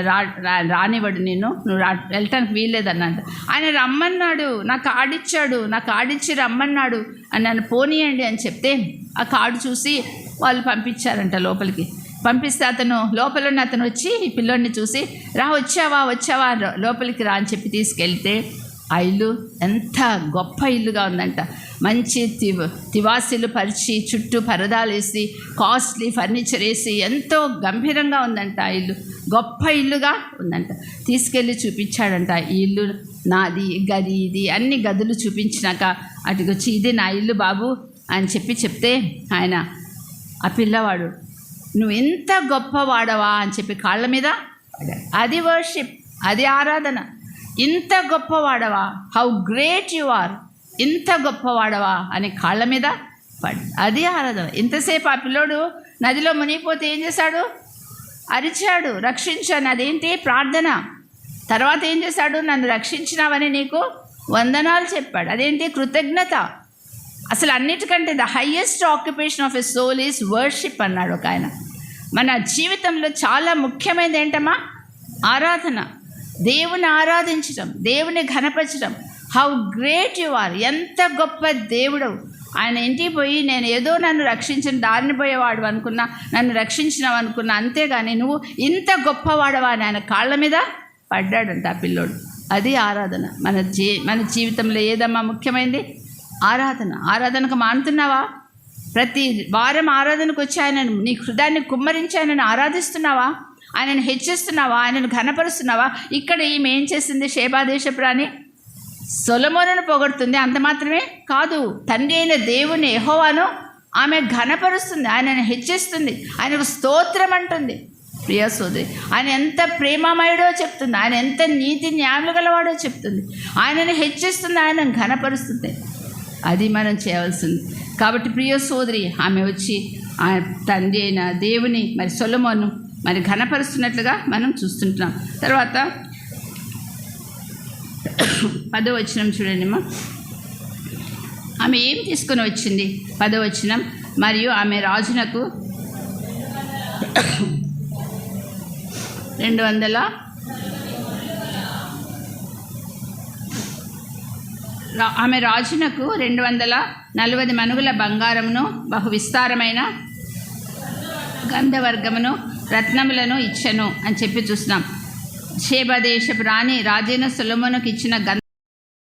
రానివ్వడు, నువ్వు వెళ్ళటానికి వీల్లేదన్నంట. ఆయన రమ్మన్నాడు, నా కార్డు ఇచ్చాడు, నా కార్డు ఇచ్చి రమ్మన్నాడు అని నన్ను పోనీయండి అని చెప్తే ఆ కార్డు చూసి వాళ్ళు పంపించారంట లోపలికి. పంపిస్తే లోపల ఉన్న అతను వచ్చి ఈ పిల్లోడిని చూసి వచ్చావా లోపలికి రా అని చెప్పి తీసుకెళ్తే ఆ ఇల్లు ఎంత గొప్ప ఇల్లుగా ఉందంట. మంచి తివాసీలు పరిచి చుట్టూ పరదాలు వేసి కాస్ట్లీ ఫర్నిచర్ వేసి ఎంతో గంభీరంగా ఉందంట. ఆ ఇల్లు గొప్ప ఇల్లుగా ఉందంట. తీసుకెళ్ళి చూపించాడంట. ఈ ఇల్లు నాది, గది ఇది అన్ని గదులు చూపించినాక అటుకొచ్చి ఇది నా ఇల్లు బాబు అని చెప్తే ఆయన ఆ పిల్లవాడు నువ్వు ఎంత గొప్పవాడవా అని చెప్పి కాళ్ళ మీద పడ్డాడు. అది వర్షిప్, అది ఆరాధన. ఇంత గొప్పవాడవా, హౌ గ్రేట్ యు ఆర్, ఇంత గొప్పవాడవా అని కాళ్ళ మీద అది ఆరాధన. ఇంతసేపు ఆ పిల్లోడు నదిలో మునిగిపోతే ఏం చేశాడు? అరిచాడు, రక్షించాను, అదేంటి ప్రార్థన. తర్వాత ఏం చేశాడు? నన్ను రక్షించినావని నీకు వందనాలు చెప్పాడు. అదేంటి? కృతజ్ఞత. అసలు అన్నిటికంటే the highest occupation of a soul is worship అన్నాడు ఒక ఆయన. మన జీవితంలో చాలా ముఖ్యమైనది ఏంటమ్మా? ఆరాధన. దేవుని ఆరాధించడం, దేవుని ఘనపరచడం. హౌ గ్రేట్ యు ఆర్, ఎంత గొప్ప దేవుడు. ఆయన ఇంటికి పోయి నేను ఏదో నన్ను రక్షించిన దారిని పోయేవాడు అనుకున్నా, నన్ను రక్షించినావు అనుకున్నా, అంతేగాని నువ్వు ఇంత గొప్పవాడవా అని ఆయన కాళ్ళ మీద పడ్డాడంట ఆ పిల్లోడు. అది ఆరాధన. మన జీవితంలో ఏదమ్మా ముఖ్యమైనది? ఆరాధన. ఆరాధనకు మానుతున్నావా? ప్రతి వారం ఆరాధనకు వచ్చి ఆయనను నీ హృదయాన్ని కుమ్మరించి ఆయనను ఆరాధిస్తున్నావా? ఆయనను హెచ్చిస్తున్నావా? ఆయనను ఘనపరుస్తున్నావా? ఇక్కడ ఈమె ఏం చేసింది? షేబా దేశపు రాణి సొలొమోనును పొగడుతుంది. అంత మాత్రమే కాదు, తండ్రి అయిన దేవుని యెహోవాను ఆమె ఘనపరుస్తుంది, ఆయనను హెచ్చిస్తుంది, ఆయనకు స్తోత్రం అంటుంది. ప్రియ సోదరి, ఆయన ఎంత ప్రేమమయుడో చెప్తుంది, ఆయన ఎంత నీతి న్యాయములు గలవాడో చెప్తుంది, ఆయనను హెచ్చిస్తుంది, ఆయనను ఘనపరుస్తుంది. అది మనం చేయవలసింది. కాబట్టి ప్రియ సోదరి, ఆమె వచ్చి ఆ తండ్రి అయిన దేవుని మరి సొలొమోను మరి ఘనపరుస్తున్నట్లుగా మనం చూస్తుంటున్నాం. తర్వాత 10వ వచనం చూడండి అమ్మా. ఆమె ఏం తీసుకొని వచ్చింది? 10వ వచనం, మరియు ఆమె రాజునకు 200 ఆమె రాజునకు 240 మనుగుల బంగారమును, బహు విస్తారమైన గంధవర్గమును, రత్నములను ఇచ్చెను అని చెప్పి చూస్తున్నాం. షేబా దేశపు రాణి రాజైన సొలొమోనుకు ఇచ్చిన